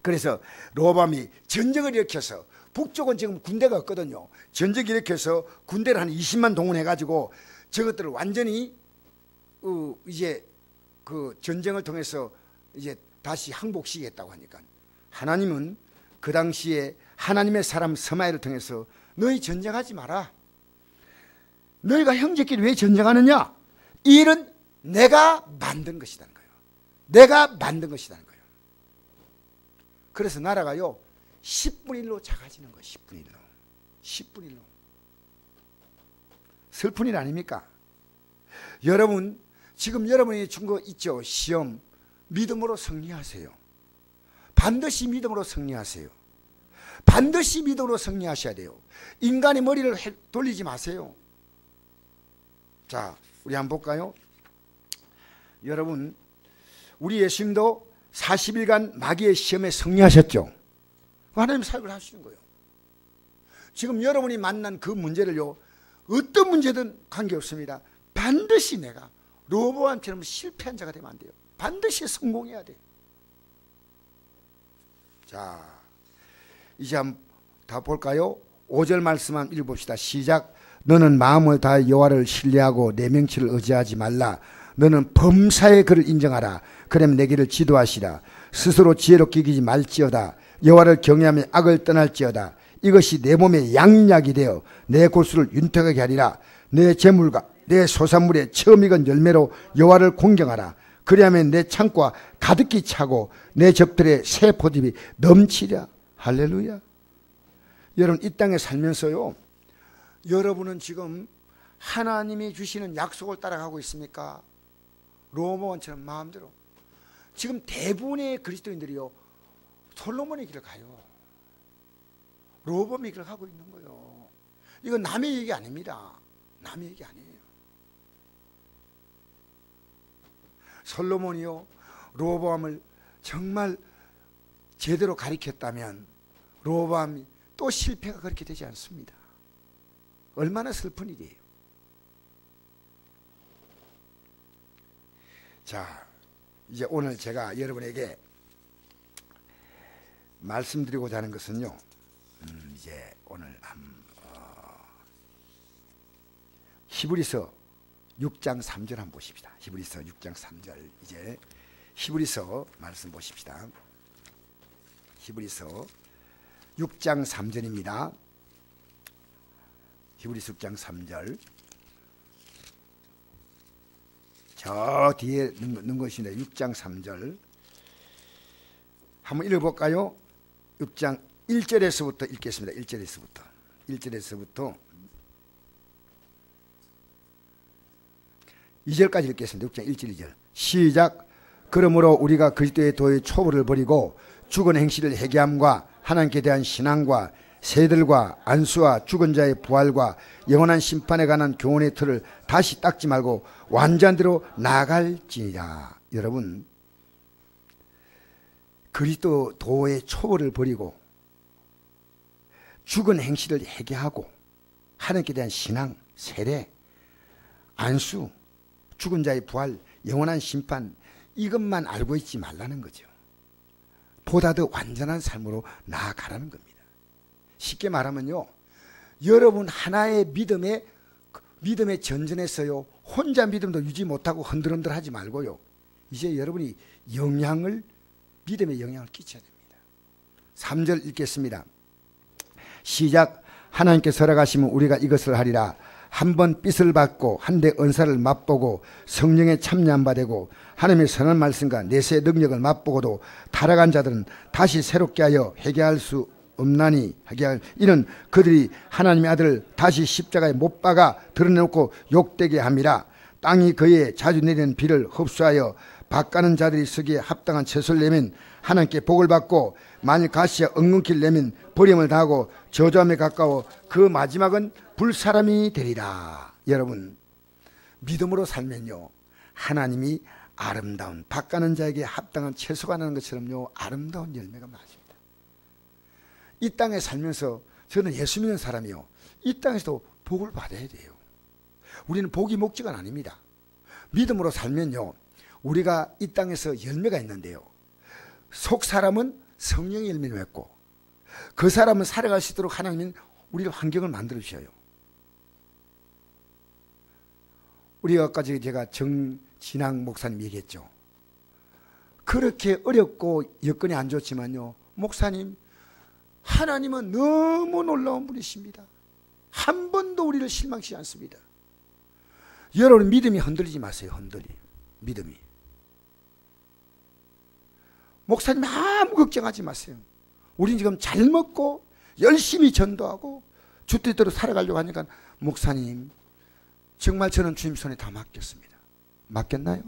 그래서 르호보암이 전쟁을 일으켜서, 북쪽은 지금 군대가 없거든요. 전쟁을 일으켜서 군대를 한 20만 동원해가지고 저것들을 완전히 이제 그 전쟁을 통해서 이제 다시 항복시키겠다고 하니까, 하나님은 그 당시에 하나님의 사람 스마엘을 통해서 너희 전쟁하지 마라. 너희가 형제끼리 왜 전쟁하느냐? 이 일은 내가 만든 것이라는 거예요. 내가 만든 것이라는 거예요. 그래서 나라가요 10분의 1로 작아지는 거예요. 10분의 1로. 10분의 1로. 슬픈 일 아닙니까? 여러분 지금 여러분이 준 거 있죠? 시험. 믿음으로 승리하세요. 반드시 믿음으로 승리하세요. 반드시 믿음으로 승리하셔야 돼요. 인간의 머리를 돌리지 마세요. 자, 우리 한번 볼까요? 여러분, 우리 예수님도 40일간 마귀의 시험에 승리하셨죠. 하나님 사역을 하시는 거예요. 지금 여러분이 만난 그 문제를요, 어떤 문제든 관계없습니다. 반드시 내가 르호보암처럼 실패한 자가 되면 안 돼요. 반드시 성공해야 돼요. 자, 이제 한번 다 볼까요? 5절 말씀 한번 읽어봅시다. 시작. 너는 마음을 다해 여호와를 신뢰하고 내 명치를 의지하지 말라. 너는 범사의 그를 인정하라. 그러면 내 길을 지도하시라. 스스로 지혜롭게 이기지 말지어다. 여호와를 경외하며 악을 떠날지어다. 이것이 내 몸에 양약이 되어 내 골수를 윤택하게 하리라. 내 재물과 내 소산물의 처음 익은 열매로 여호와를 공경하라. 그리하면 내 창고가 가득히 차고 내 적들의 새 포도즙이 넘치랴. 할렐루야. 여러분 이 땅에 살면서요, 여러분은 지금 하나님이 주시는 약속을 따라가고 있습니까? 르호보암처럼 마음대로. 지금 대부분의 그리스도인들이요 솔로몬의 길을 가요. 르호보암의 길을 가고 있는 거예요. 이건 남의 얘기 아닙니다. 남의 얘기 아니에요. 솔로몬이요 르호보암을 정말 제대로 가리켰다면 르호보암이 또 실패가 그렇게 되지 않습니다. 얼마나 슬픈 일이에요. 자, 이제 오늘 제가 여러분에게 말씀드리고자 하는 것은요, 이제 오늘 히브리서 6장 3절 한번 보십시다. 히브리서 6장 3절. 이제 히브리서 말씀 보십시다. 히브리서 6장 3절입니다. 히브리서 6장 3절. 저 뒤에 넣은 것인데 6장 3절 한번 읽어볼까요? 6장 1절에서부터 읽겠습니다. 1절에서부터 2절까지 읽겠습니다. 6장 1절 2절 시작. 그러므로 우리가 그리스도의 도의 초보를 버리고 죽은 행실을 회개함과 하나님께 대한 신앙과 새들과 안수와 죽은 자의 부활과 영원한 심판에 관한 교훈의 틀을 다시 닦지 말고 완전한 대로 나아갈지니라. 여러분 그리스도 도의 초보를 버리고 죽은 행실을 회개하고 하나님께 대한 신앙, 세례, 안수, 죽은 자의 부활, 영원한 심판, 이것만 알고 있지 말라는 거죠. 보다 더 완전한 삶으로 나아가라는 겁니다. 쉽게 말하면요, 여러분 하나의 믿음의 전전에서요 혼자 믿음도 유지 못하고 흔들흔들 하지 말고요, 이제 여러분이 믿음의 영향을 끼쳐야 됩니다. 3절 읽겠습니다. 시작. 하나님께서 허락하시면 우리가 이것을 하리라. 한 번 빚을 받고 한 대 은사를 맛보고 성령에 참여한 바 되고 하나님의 선한 말씀과 내세의 능력을 맛보고도 타락한 자들은 다시 새롭게 하여 회개할 수 없나니 이는 그들이 하나님의 아들을 다시 십자가에 못 박아 드러내놓고 욕되게 함이라. 땅이 그의 자주 내리는 비를 흡수하여 밭가는 자들이 쓰기에 합당한 채소를 내면 하나님께 복을 받고, 만일 가시에 엉겅퀴를 내면 버림을 당하고 저주함에 가까워 그 마지막은 불사람이 되리라. 여러분, 믿음으로 살면요, 하나님이 아름다운 밭가는 자에게 합당한 채소가 나는 것처럼요, 아름다운 열매가 나십니다. 이 땅에 살면서 저는 예수 믿는 사람이요, 이 땅에서도 복을 받아야 돼요. 우리는 복이 목적은 아닙니다. 믿음으로 살면요, 우리가 이 땅에서 열매가 있는데요, 속 사람은 성령의 열매를 맺고 그 사람은 살아갈 수 있도록 하나님은 우리를 환경을 만들어 주셔요. 우리가 아까 제가 정진앙 목사님 얘기했죠. 그렇게 어렵고 여건이 안 좋지만요, 목사님, 하나님은 너무 놀라운 분이십니다. 한 번도 우리를 실망시키지 않습니다. 여러분, 믿음이 흔들리지 마세요. 믿음이. 목사님 아무 걱정하지 마세요. 우린 지금 잘 먹고 열심히 전도하고 주뜻대로 살아가려고 하니까, 목사님, 정말 저는 주님 손에 다 맡겼습니다. 맡겼나요?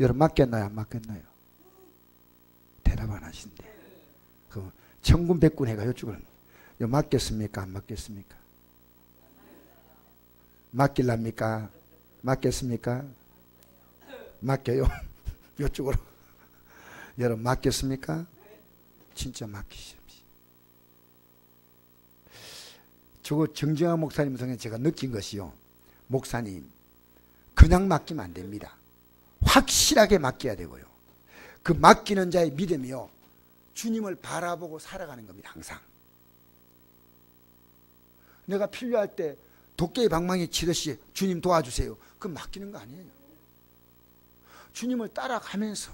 여러분, 맡겼나요? 안 맡겼나요? 대답 안 하신대. 그 천군 백군 해가 이쪽을 맡겼습니까? 안 맡겼습니까? 맡길랍니까? 맡겼습니까? 맡겨요. 이쪽으로. 여러분, 맡겼습니까? 진짜 맡기십시오. 저거 정정한 목사님 통해 제가 느낀 것이요, 목사님, 그냥 맡기면 안 됩니다. 확실하게 맡겨야 되고요, 그 맡기는 자의 믿음이요, 주님을 바라보고 살아가는 겁니다. 항상 내가 필요할 때 도깨비 방망이 치듯이 주님 도와주세요, 그건 맡기는 거 아니에요. 주님을 따라가면서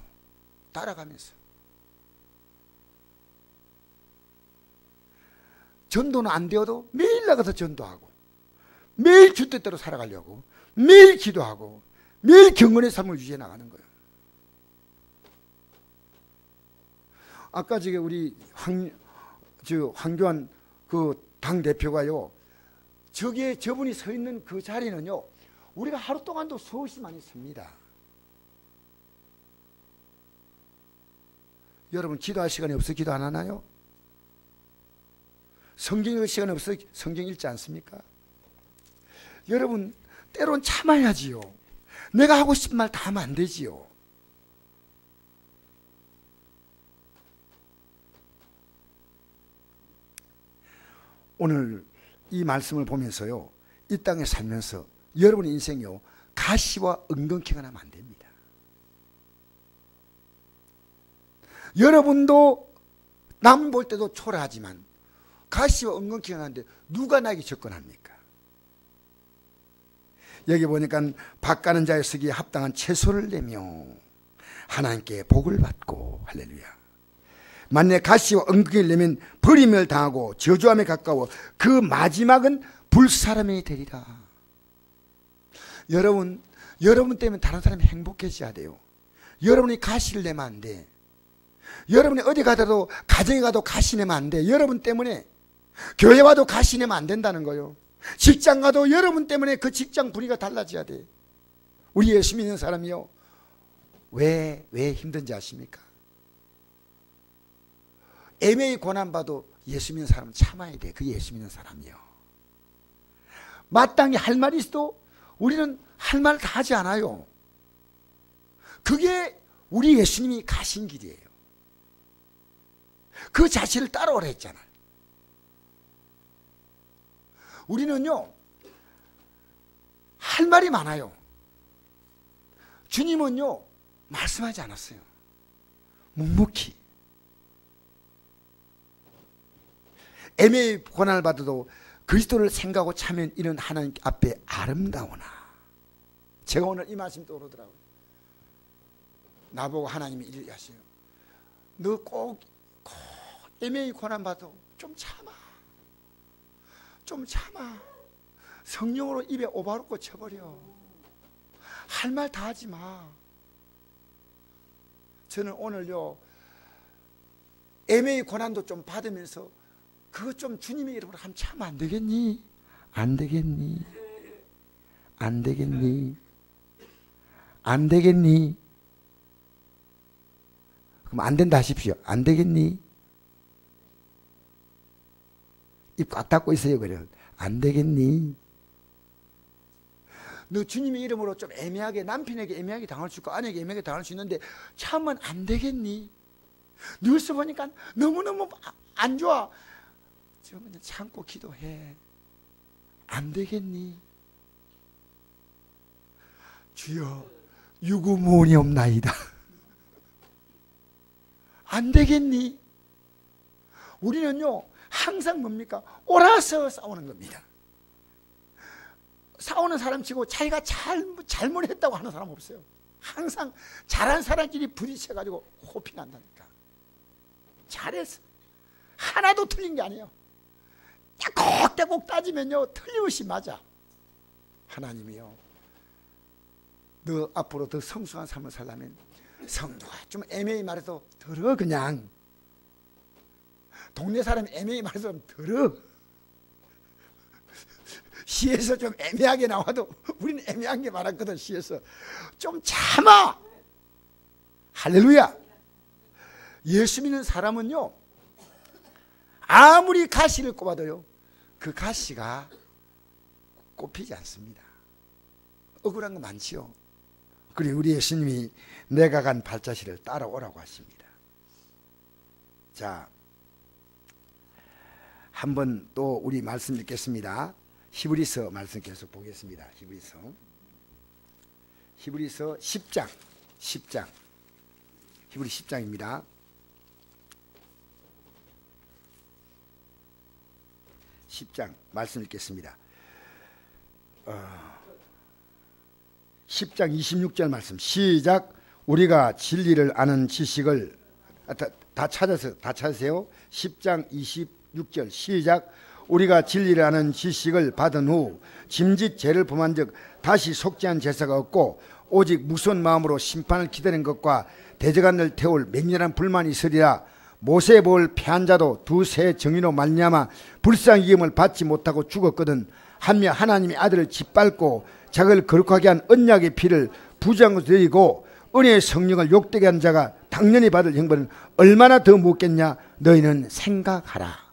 전도는 안 되어도 매일 나가서 전도하고, 매일 주 뜻대로 살아가려고, 매일 기도하고, 매일 경건의 삶을 유지해 나가는 거예요. 아까 저기 우리 황교안 그 당대표가요, 저분이 서 있는 그 자리는요, 우리가 하루 동안도 수없이 많이 섭니다. 여러분, 기도할 시간이 없어 기도 안 하나요? 성경 읽을 시간이 없어 성경 읽지 않습니까? 여러분, 때론 참아야지요. 내가 하고 싶은 말 다 하면 안 되지요. 오늘 이 말씀을 보면서요, 이 땅에 살면서 여러분의 인생이요, 가시와 은근키가 나면 안 됩니다. 여러분도 남 볼 때도 초라하지만 가시와 은근키가 나는데 누가 나에게 접근합니까? 여기 보니까 밭가는 자의 쓰기에 합당한 채소를 내며 하나님께 복을 받고, 할렐루야. 만약 가시와 은근키를 내면 버림을 당하고 저주함에 가까워 그 마지막은 불사람이 되리라. 여러분 때문에 다른 사람이 행복해져야 돼요. 여러분이 가시를 내면 안 돼. 여러분이 어디 가더라도, 가정에 가도 가시 내면 안 돼. 여러분 때문에. 교회 와도 가시 내면 안 된다는 거예요. 직장 가도 여러분 때문에 그 직장 분위기가 달라져야 돼. 우리 예수 믿는 사람이요, 왜 힘든지 아십니까? 애매히 고난받아도 예수 믿는 사람은 참아야 돼. 그 예수 믿는 사람이요. 마땅히 할 말이 있어도 우리는 할 말 다 하지 않아요. 그게 우리 예수님이 가신 길이에요. 그 자체를 따라오라 했잖아요. 우리는요, 할 말이 많아요. 주님은요, 말씀하지 않았어요. 묵묵히. 애매히 고난을 받아도 그리스도를 생각하고 참여한 이는 하나님 앞에 아름다우나. 제가 오늘 이 말씀 떠오르더라고요. 나보고 하나님이 이렇게 하세요. 너 꼭 애매히 고난 받아도 좀 참아. 성령으로 입에 오바롭고 쳐버려. 할 말 다 하지 마. 저는 오늘요, 애매히 고난도 좀 받으면서 그거 좀 주님의 이름으로 하면 참 안 되겠니? 안 되겠니? 안 되겠니? 안 되겠니? 그럼 안 된다 하십시오. 안 되겠니? 입 꽉 닫고 있어요. 그래요. 안 되겠니? 너 주님의 이름으로 좀 애매하게, 남편에게 애매하게 당할 수 있고 아내에게 애매하게 당할 수 있는데 참으면 안 되겠니? 뉴스 보니까 너무너무 안 좋아. 좀 참고 기도해. 안 되겠니? 주여 유구무원이옵나이다. 안 되겠니? 우리는요 항상 뭡니까? 옳아서 싸우는 겁니다. 싸우는 사람 치고 자기가 잘못했다고 하는 사람 없어요. 항상 잘한 사람끼리 부딪혀가지고 호피 난다니까. 잘했어. 하나도 틀린 게 아니에요. 떼곡떼곡 따지면요 틀림없이 맞아. 하나님이요, 너 앞으로 더 성숙한 삶을 살려면 성도가 좀 애매히 말해서 들어. 그냥 동네 사람이 애매히 말해서 들어. 시에서 좀 애매하게 나와도 우리는 애매한 게 많았거든. 시에서 좀 참아. 할렐루야. 예수 믿는 사람은요 아무리 가시를 꼽아도요 그 가시가 꼽히지 않습니다. 억울한 거 많지요. 그리고 우리 예수님이 내가 간 발자취를 따라오라고 하십니다. 자, 한번 또 우리 말씀 읽겠습니다. 히브리서 말씀 계속 보겠습니다. 히브리서 10장 히브리 10장입니다. 10장 말씀 읽겠습니다. 10장 26절 말씀 시작. 우리가 진리를 아는 지식을 다 찾으세요. 10장 26절 시작. 우리가 진리를 아는 지식을 받은 후 짐짓 죄를 범한 적 다시 속죄한 제사가 없고 오직 무서운 마음으로 심판을 기다리는 것과 대적한을 태울 맹렬한 불만이 있으리라. 모세의 법을 폐한 자도 두세 정의로 말미암아 불쌍히 여김을 받지 못하고 죽었거든. 한며 하나님의 아들을 짓밟고 자기를 거룩하게 한 언약의 피를 부정하고 드리고 은혜의 성령을 욕되게 한 자가 당연히 받을 형벌은 얼마나 더 묻겠냐 너희는 생각하라.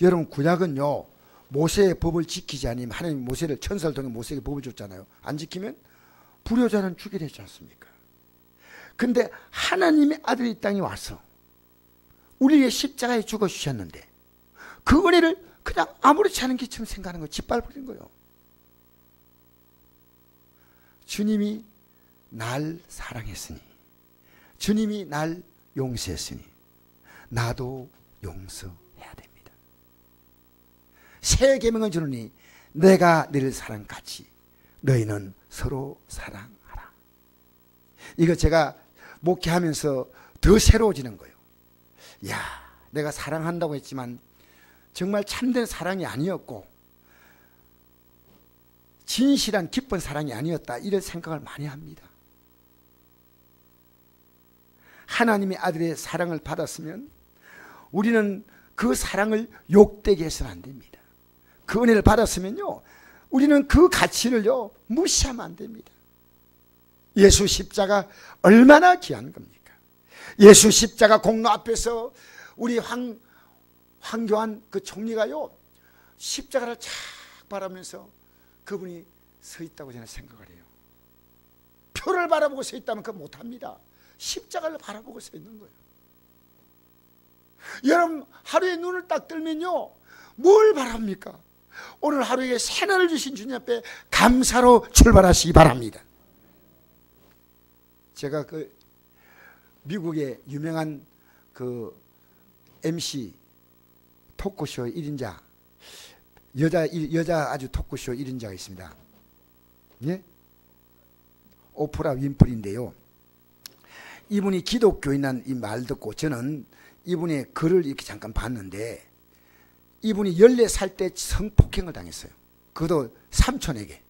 여러분 구약은요 모세의 법을 지키지 않으면 하나님 모세를 천사를 통해 모세에게 법을 줬잖아요. 안 지키면 불효자는 죽이려 했지 않습니까? 근데 하나님의 아들이 이 땅에 와서 우리의 십자가에 죽어 주셨는데 그 은혜를 그냥 아무렇지 않은 것처럼 생각하는 거, 짓밟아버린 거예요. 주님이 날 사랑했으니, 주님이 날 용서했으니 나도 용서해야 됩니다. 새 계명을 주노니 내가 너를 사랑같이 너희는 서로 사랑하라. 이거 제가 목회하면서 더 새로워지는 거예요. 야, 내가 사랑한다고 했지만 정말 참된 사랑이 아니었고 진실한 기쁜 사랑이 아니었다, 이런 생각을 많이 합니다. 하나님의 아들의 사랑을 받았으면 우리는 그 사랑을 욕되게 해서는 안 됩니다. 그 은혜를 받았으면요 우리는 그 가치를요 무시하면 안 됩니다. 예수 십자가 얼마나 귀한 겁니까? 예수 십자가 공로 앞에서 우리 황교안 그 총리가요 십자가를 착 바라면서 그분이 서 있다고 저는 생각을 해요. 표를 바라보고 서 있다면 그거 못합니다. 십자가를 바라보고 서 있는 거예요. 여러분 하루에 눈을 딱 뜨면요 뭘 바랍니까? 오늘 하루에 새날을 주신 주님 앞에 감사로 출발하시기 바랍니다. 제가 그 미국의 유명한 그 MC 토크쇼 1인자 여자 아주 토크쇼 1인자가 있습니다. 예? 오프라 윈프리인데요. 이분이 기독교인이라는 이 말 듣고 저는 이분의 글을 이렇게 잠깐 봤는데 이분이 14살 때 성폭행을 당했어요. 그것도 삼촌에게.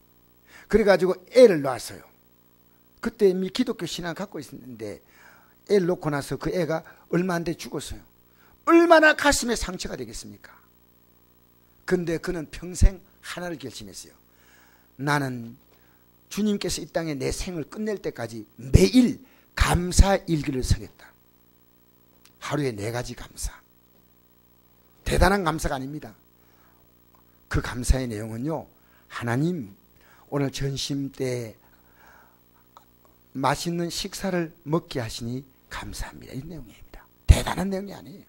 그래가지고 애를 낳았어요. 그때 이미 기독교 신앙을 갖고 있었는데 애를 놓고 나서 그 애가 얼마 안 돼 죽었어요. 얼마나 가슴에 상처가 되겠습니까? 근데 그는 평생 하나를 결심했어요. 나는 주님께서 이 땅에 내 생을 끝낼 때까지 매일 감사 일기를 쓰겠다. 하루에 4가지 감사. 대단한 감사가 아닙니다. 그 감사의 내용은요, 하나님 오늘 전심 때 맛있는 식사를 먹게 하시니 감사합니다, 이 내용입니다. 대단한 내용이 아니에요.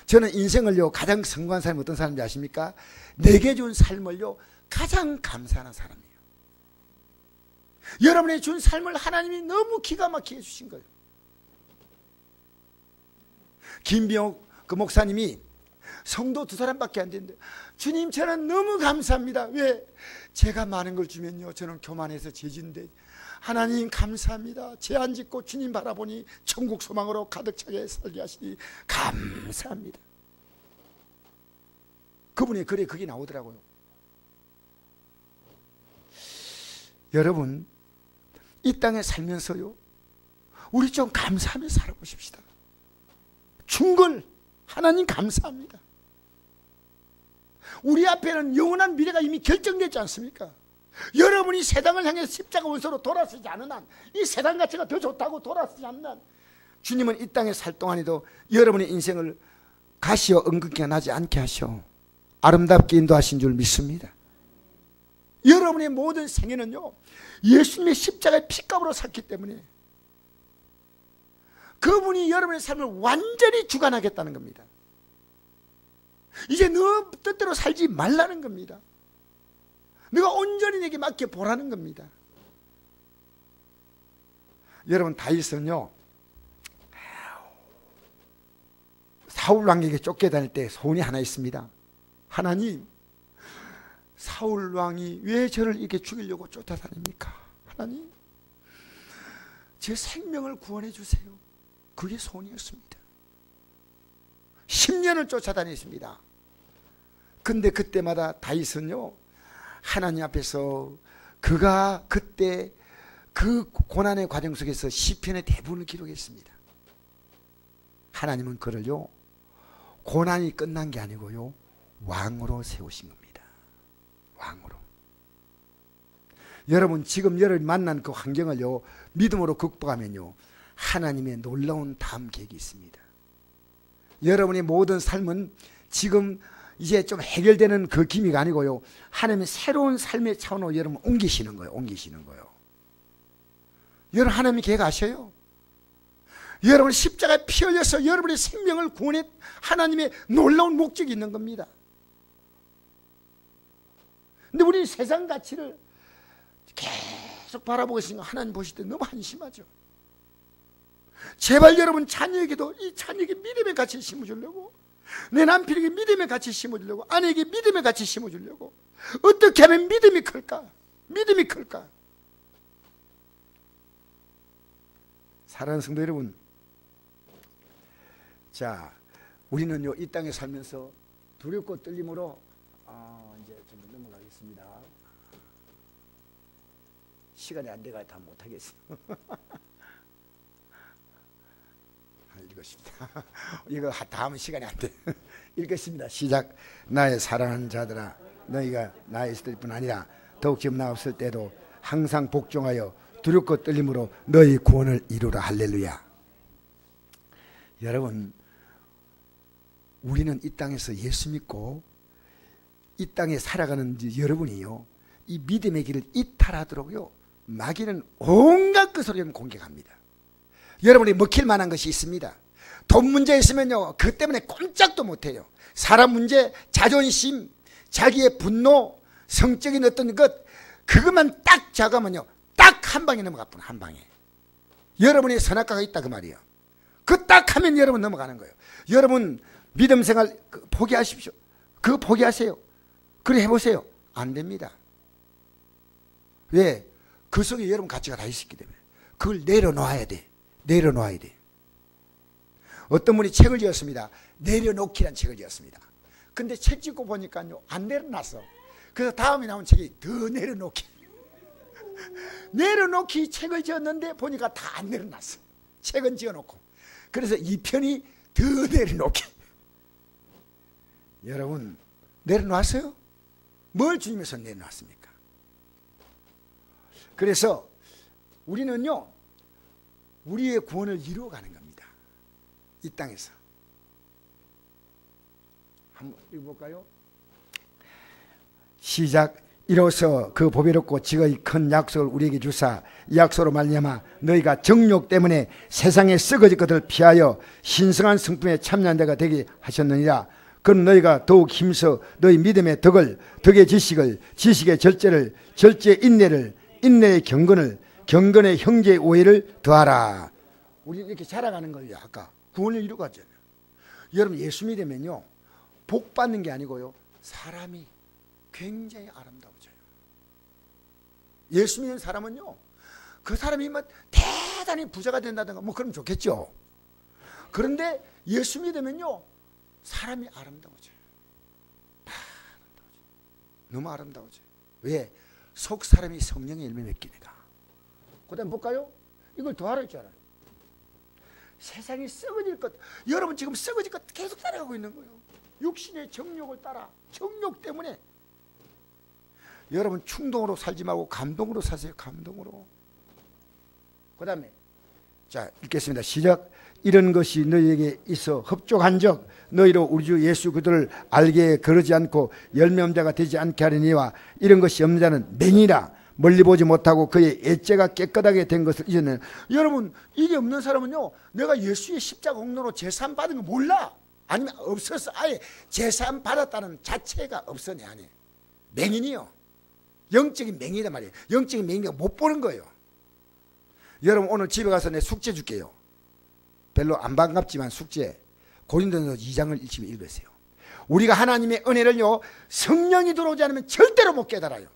저는 인생을요 가장 성공한 사람이 어떤 사람인지 아십니까? 내게 준 삶을요 가장 감사하는 사람이에요. 여러분의 준 삶을 하나님이 너무 기가 막히게 주신 거예요. 김병옥 그 목사님이 성도 2사람밖에 안 되는데, 주님 저는 너무 감사합니다. 왜? 제가 많은 걸 주면요 저는 교만해서 죄진데 하나님 감사합니다. 죄 안 짓고 주님 바라보니 천국 소망으로 가득 차게 살게 하시니 감사합니다. 그분의 글에 그게 나오더라고요. 여러분, 이 땅에 살면서요 우리 좀 감사하며 살아보십시다. 준 걸 하나님 감사합니다. 우리 앞에는 영원한 미래가 이미 결정되지 않습니까? 여러분이 세상을 향해 십자가 원소로 돌아서지 않은 한, 이 세상 가치가 더 좋다고 돌아서지 않는 한, 주님은 이 땅에 살 동안에도 여러분의 인생을 가시어 은근히 나지 않게 하셔 아름답게 인도하신 줄 믿습니다. 여러분의 모든 생애는요 예수님의 십자가의 피값으로 샀기 때문에 그분이 여러분의 삶을 완전히 주관하겠다는 겁니다. 이제 너 뜻대로 살지 말라는 겁니다. 네가 온전히 내게 맡겨 보라는 겁니다. 여러분, 다윗은요 사울 왕에게 쫓겨다닐 때 소원이 하나 있습니다. 하나님, 사울 왕이 왜 저를 이렇게 죽이려고 쫓아다닙니까? 하나님, 제 생명을 구원해 주세요. 그게 소원이었습니다. 10년을 쫓아다녔습니다. 근데 그때마다 다윗은요 하나님 앞에서 그가 그때 그 고난의 과정 속에서 시편의 대부분을 기록했습니다. 하나님은 그를요 고난이 끝난 게 아니고요 왕으로 세우신 겁니다. 왕으로. 여러분, 지금 여러분이 만난 그 환경을요 믿음으로 극복하면요 하나님의 놀라운 다음 계획이 있습니다. 여러분의 모든 삶은 지금 이제 좀 해결되는 그 기미가 아니고요 하나님의 새로운 삶의 차원으로 여러분 옮기시는 거예요. 옮기시는 거예요. 여러분, 하나님이 계획 아셔요? 여러분 십자가에 피 흘려서 여러분의 생명을 구원해 하나님의 놀라운 목적이 있는 겁니다. 근데 우리 세상 가치를 계속 바라보고 있으니까 하나님 보실 때 너무 한심하죠. 제발 여러분 자녀에게도 이 자녀에게 믿음의 가치를 심어주려고, 내 남편에게 믿음의 가치를 심어주려고, 아내에게 믿음의 가치를 심어주려고 어떻게 하면 믿음이 클까? 믿음이 클까? 사랑하는 성도 여러분, 자, 우리는요 이 땅에 살면서 두렵고 떨림으로 이제 좀 넘어가겠습니다. 시간이 안 돼가 다 못하겠어요. 읽었습니다. 이거 다 하면 시간이 안 돼. 읽겠습니다. 시작. 나의 사랑하는 자들아, 너희가 나에 있을 뿐 아니라 더욱 지금 나 없을 때도 항상 복종하여 두렵고 떨림으로 너희 구원을 이루라. 할렐루야. 여러분, 우리는 이 땅에서 예수 믿고 이 땅에 살아가는 여러분이요 이 믿음의 길을 이탈하도록요 마귀는 온갖 그 소리를 공격합니다. 여러분이 먹힐 만한 것이 있습니다. 돈 문제 있으면요 그 때문에 꼼짝도 못해요. 사람 문제, 자존심, 자기의 분노, 성적인 어떤 것, 그것만 딱 잡으면요 딱 한 방에 넘어가 뿐, 한 방에. 여러분의 선악과가 있다 그 말이에요. 그 딱 하면 여러분 넘어가는 거예요. 여러분 믿음 생활 포기하십시오. 그거 포기하세요. 그래 해보세요. 안 됩니다. 왜? 그 속에 여러분 가치가 다 있었기 때문에. 그걸 내려놓아야 돼. 내려놓아야 돼. 어떤 분이 책을 지었습니다. 내려놓기란 책을 지었습니다. 근데 책 찍고 보니까요 안 내려놨어. 그래서 다음에 나온 책이 더 내려놓기. 내려놓기 책을 지었는데 보니까 다 안 내려놨어. 책은 지어놓고. 그래서 2편이 더 내려놓기. 여러분 내려놨어요? 뭘 주님에서 내려놨습니까? 그래서 우리는요 우리의 구원을 이루어가는 겁니다. 이 땅에서. 한번 읽어볼까요? 시작. 이로써 그 보배롭고 지극히 큰 약속을 우리에게 주사 이 약속으로 말미암아 너희가 정욕 때문에 세상에 썩어질 것을 피하여 신성한 성품에 참여한 자가 되게 하셨느니라. 그럼 너희가 더욱 힘써 너희 믿음의 덕을, 덕의 지식을, 지식의 절제를, 절제의 인내를, 인내의 경건을, 경건의 형제의 오해를 더하라. 우리 이렇게 자라가는 거예요. 아까 구원을 이루고 갔잖아요. 여러분 예수 믿으면요 복 받는 게 아니고요 사람이 굉장히 아름다워져요. 예수 믿는 사람은요 그 사람이 뭐 대단히 부자가 된다든가 뭐 그러면 좋겠죠. 그런데 예수 믿으면요 사람이 아름다워져요. 다 아름다워져요. 너무 아름다워져요. 왜? 속 사람이 성령의 열매 맺기니까. 그 다음 볼까요? 이걸 더하라 했잖아요. 세상이 썩어질 것, 여러분 지금 썩어질 것 계속 따라가고 있는 거예요. 육신의 정욕을 따라, 정욕 때문에. 여러분 충동으로 살지 말고 감동으로 사세요. 감동으로. 그 다음에 자 읽겠습니다. 시작. 이런 것이 너희에게 있어 흡족한즉 너희로 우리 주 예수 그들을 알게 그러지 않고 열매 없는 자가 되지 않게 하려니와 이런 것이 없는 자는 맹이라 멀리 보지 못하고 그의 애째가 깨끗하게 된 것을 잊었네. 여러분 이게 없는 사람은요 내가 예수의 십자가 공로로 제사함 받은 거 몰라. 아니면 없었어. 아예 제사함 받았다는 자체가 없어 내 안에. 맹인이요. 영적인 맹이란 말이에요. 영적인 맹이가 못 보는 거예요. 여러분 오늘 집에 가서 내 숙제 줄게요. 별로 안 반갑지만 숙제. 고린도전서 2장을 일찍 읽으세요. 우리가 하나님의 은혜를요 성령이 들어오지 않으면 절대로 못 깨달아요.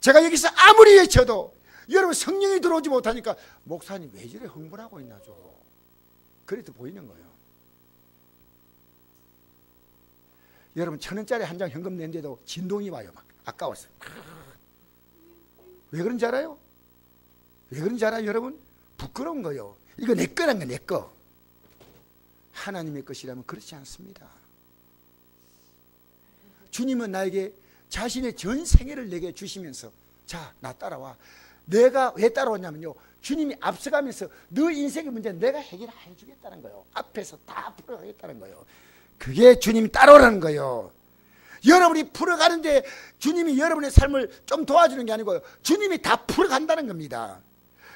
제가 여기서 아무리 외쳐도 여러분 성령이 들어오지 못하니까 목사님 왜 저래 흥분하고 있나죠. 그래도 보이는 거예요. 여러분 1,000원짜리 한 장 현금 낸데도 진동이 와요. 막 아까워서. 왜 그런지 알아요? 왜 그런지 알아요 여러분? 부끄러운 거예요. 이거 내 거란 거 내 거. 하나님의 것이라면 그렇지 않습니다. 주님은 나에게 자신의 전 생애를 내게 주시면서 자 나 따라와. 내가 왜 따라왔냐면요 주님이 앞서가면서 너 인생의 문제는 내가 해결해 주겠다는 거예요. 앞에서 다 풀어가겠다는 거예요. 그게 주님이 따라오라는 거예요. 여러분이 풀어가는데 주님이 여러분의 삶을 좀 도와주는 게 아니고요 주님이 다 풀어간다는 겁니다.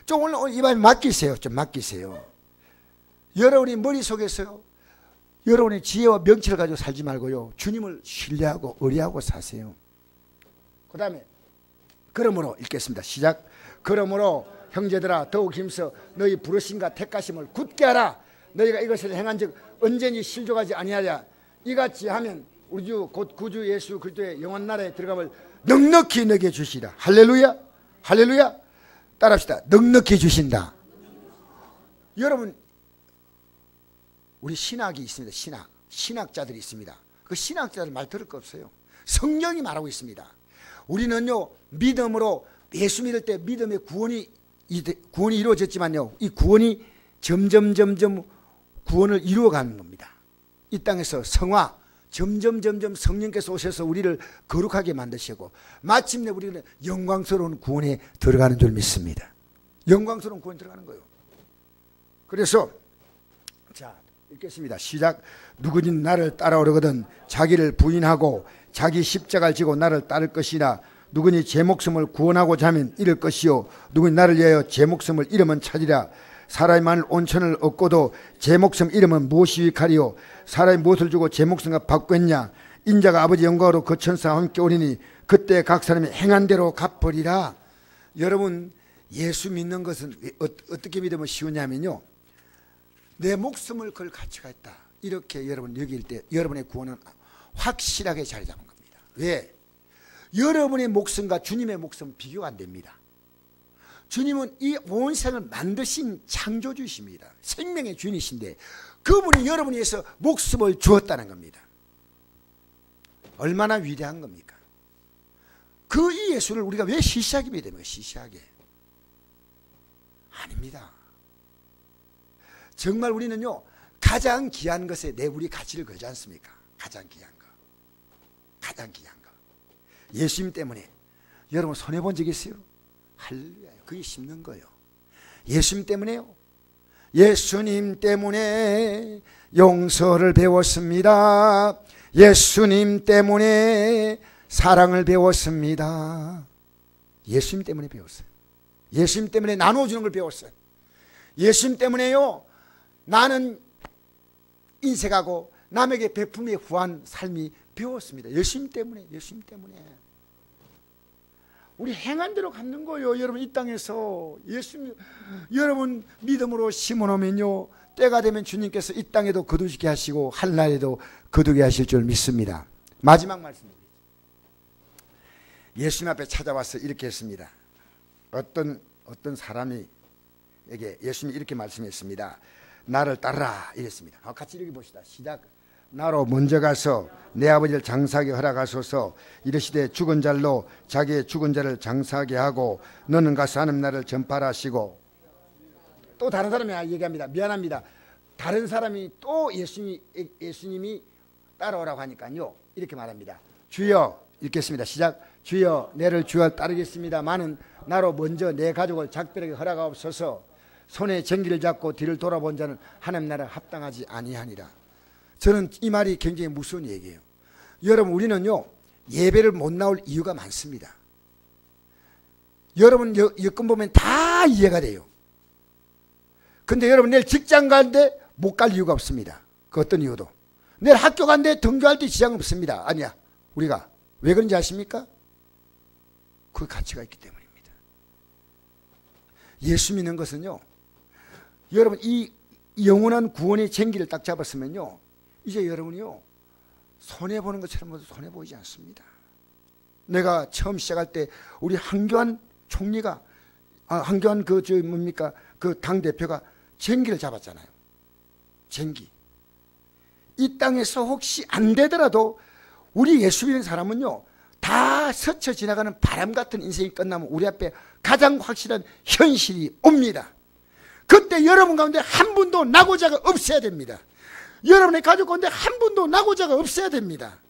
좀 오늘 이 밤에 맡기세요. 좀 맡기세요. 여러분이 머릿속에서 여러분의 지혜와 명치를 가지고 살지 말고요 주님을 신뢰하고 의뢰하고 사세요. 그 다음에 그러므로 읽겠습니다. 시작. 그러므로 형제들아 더욱 힘써 너희 부르심과 택하심을 굳게 하라. 너희가 이것을 행한 즉 언제니 실족하지 아니하랴. 이같이 하면 우리 주 곧 구주 예수 그리스도의 영원 나라에 들어감을 넉넉히 너희에게 주시라. 할렐루야. 할렐루야. 따라합시다. 넉넉히 주신다. 여러분 우리 신학이 있습니다. 신학자들이 있습니다. 그 신학자들 말 들을 거 없어요. 성경이 말하고 있습니다. 우리는요 믿음으로 예수 믿을 때 믿음의 구원이 이루어졌지만요 이 구원이 점점 구원을 이루어가는 겁니다. 이 땅에서 성화 점점 성령께서 오셔서 우리를 거룩하게 만드시고 마침내 우리는 영광스러운 구원에 들어가는 줄 믿습니다. 영광스러운 구원에 들어가는 거예요. 그래서 자 읽겠습니다. 시작. 누구든지 나를 따라오려거든 자기를 부인하고 자기 십자가를 지고 나를 따를 것이나 누구니 제 목숨을 구원하고자 하면 잃을 것이요 누구니 나를 위하여 제 목숨을 잃으면 찾으리라. 사람이 만일 온천을 얻고도 제 목숨 잃으면 무엇이 유익하리요. 사람이 무엇을 주고 제 목숨과 바꾸겠냐. 인자가 아버지 영광으로 그 천사와 함께 오리니 그때 각 사람이 행한 대로 갚으리라. 여러분 예수 믿는 것은 어떻게 믿으면 쉬우냐면요 내 목숨을 걸 가치가 있다. 이렇게 여러분 여길 때 여러분의 구원은 확실하게 자리 잡은 겁니다. 왜? 여러분의 목숨과 주님의 목숨은 비교가 안 됩니다. 주님은 이 온 세상을 만드신 창조주이십니다. 생명의 주인이신데 그분이 여러분을 위해서 목숨을 주었다는 겁니다. 얼마나 위대한 겁니까? 그 이 예수를 우리가 왜 시시하게 믿어야 됩니까? 시시하게. 아닙니다. 정말 우리는요 가장 귀한 것에 내 우리 가치를 걸지 않습니까? 가장 귀한 거. 가장 귀한 거. 예수님 때문에 여러분 손해본 적 있어요? 할렐루야. 그게 심는 거예요. 예수님 때문에요. 예수님 때문에 용서를 배웠습니다. 예수님 때문에 사랑을 배웠습니다. 예수님 때문에 배웠어요. 예수님 때문에 나눠주는 걸 배웠어요. 예수님 때문에요, 나는 인색하고 남에게 베풀며 후한 삶이 배웠습니다. 예수님 때문에, 예수님 때문에. 우리 행한 대로 갚는 거예요. 여러분, 이 땅에서 예수님, 여러분 믿음으로 심어놓으면요, 때가 되면 주님께서 이 땅에도 거두게 하시고 한날에도 거두게 하실 줄 믿습니다. 마지막 말씀입니다. 예수님 앞에 찾아와서 이렇게 했습니다. 어떤 사람에게 예수님이 이렇게 말씀했습니다. 나를 따르라 이랬습니다. 같이 읽어봅시다. 시작. 나로 먼저 가서 내 아버지를 장사하게 허락하소서. 이르시되 죽은 자로 자기의 죽은 자를 장사하게 하고 너는 가서 하나님 나라를 전파하시고. 또 다른 사람이 얘기합니다. 미안합니다. 다른 사람이 또 예수님이 따라오라고 하니까요, 이렇게 말합니다. 주여, 읽겠습니다. 시작. 주여, 내를 주여 따르겠습니다마는 나로 먼저 내 가족을 작별하게 허락하옵소서. 손에 전기를 잡고 뒤를 돌아본 자는 하나님 나라에 합당하지 아니하니라. 저는 이 말이 굉장히 무서운 얘기예요. 여러분, 우리는요, 예배를 못 나올 이유가 많습니다. 여러분 여건 보면 다 이해가 돼요. 근데 여러분, 내일 직장 가는데 못 갈 이유가 없습니다. 그 어떤 이유도. 내일 학교 가는데 등교할 때 지장 없습니다. 아니야. 우리가 왜 그런지 아십니까? 그 가치가 있기 때문입니다. 예수 믿는 것은요, 여러분, 이 영원한 구원의 쟁기를 딱 잡았으면요, 이제 여러분이요, 손해보는 것처럼 손해보이지 않습니다. 내가 처음 시작할 때 우리 한교안 총리가, 한교안 그 당대표가 쟁기를 잡았잖아요. 쟁기. 이 땅에서 혹시 안 되더라도 우리 예수 믿는 사람은요, 다 스쳐 지나가는 바람 같은 인생이 끝나면 우리 앞에 가장 확실한 현실이 옵니다. 그때 여러분 가운데 한 분도 낙오자가 없어야 됩니다. 여러분의 가족 가운데 한 분도 낙오자가 없어야 됩니다.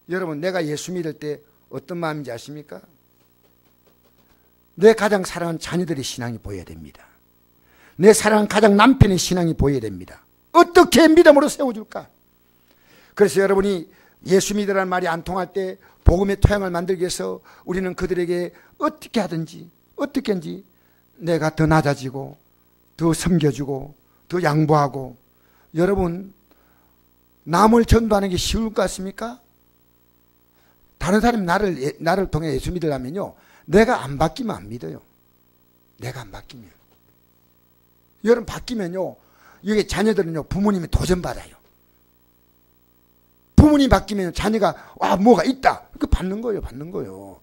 여러분, 내가 예수 믿을 때 어떤 마음인지 아십니까? 내 가장 사랑하는 자녀들의 신앙이 보여야 됩니다. 내 사랑하는 가장 남편의 신앙이 보여야 됩니다. 어떻게 믿음으로 세워줄까? 그래서 여러분이 예수 믿으라는 말이 안 통할 때 복음의 토양을 만들기 위해서 우리는 그들에게 어떻게 하든지 내가 더 낮아지고 더 섬겨주고 더 양보하고. 여러분, 남을 전도하는 게 쉬울 것 같습니까? 다른 사람이 나를 통해 예수 믿으려면요, 내가 안 바뀌면 안 믿어요. 내가 안 바뀌면. 여러분, 바뀌면요, 여기 자녀들은요, 부모님이 도전받아요. 부모님이 바뀌면 자녀가 뭐가 있다, 그 받는 거예요.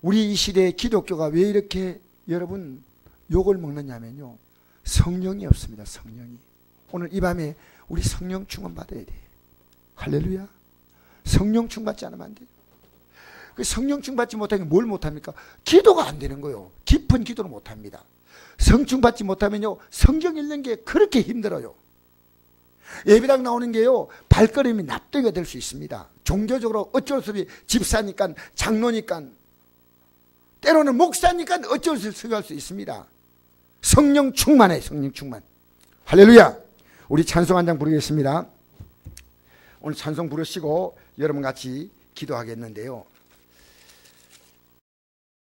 우리 이 시대의 기독교가 왜 이렇게 여러분 욕을 먹느냐면요, 성령이 없습니다. 성령이. 오늘 이 밤에 우리 성령 충만 받아야 돼. 할렐루야. 성령 충 받지 않으면 안 돼요. 그 성령 충 받지 못하면 뭘 못합니까? 기도가 안 되는 거예요. 깊은 기도를 못합니다. 성충 받지 못하면요, 성경 읽는 게 그렇게 힘들어요. 예배당 나오는 게요, 발걸음이 납득이 될 수 있습니다. 종교적으로 어쩔 수 없이 집사니까, 장로니까, 때로는 목사니까 어쩔 수 없이 할 수 있습니다. 성령 충만해. 성령 충만. 할렐루야. 우리 찬송 한 장 부르겠습니다. 오늘 찬송 부르시고 여러분 같이 기도하겠는데요,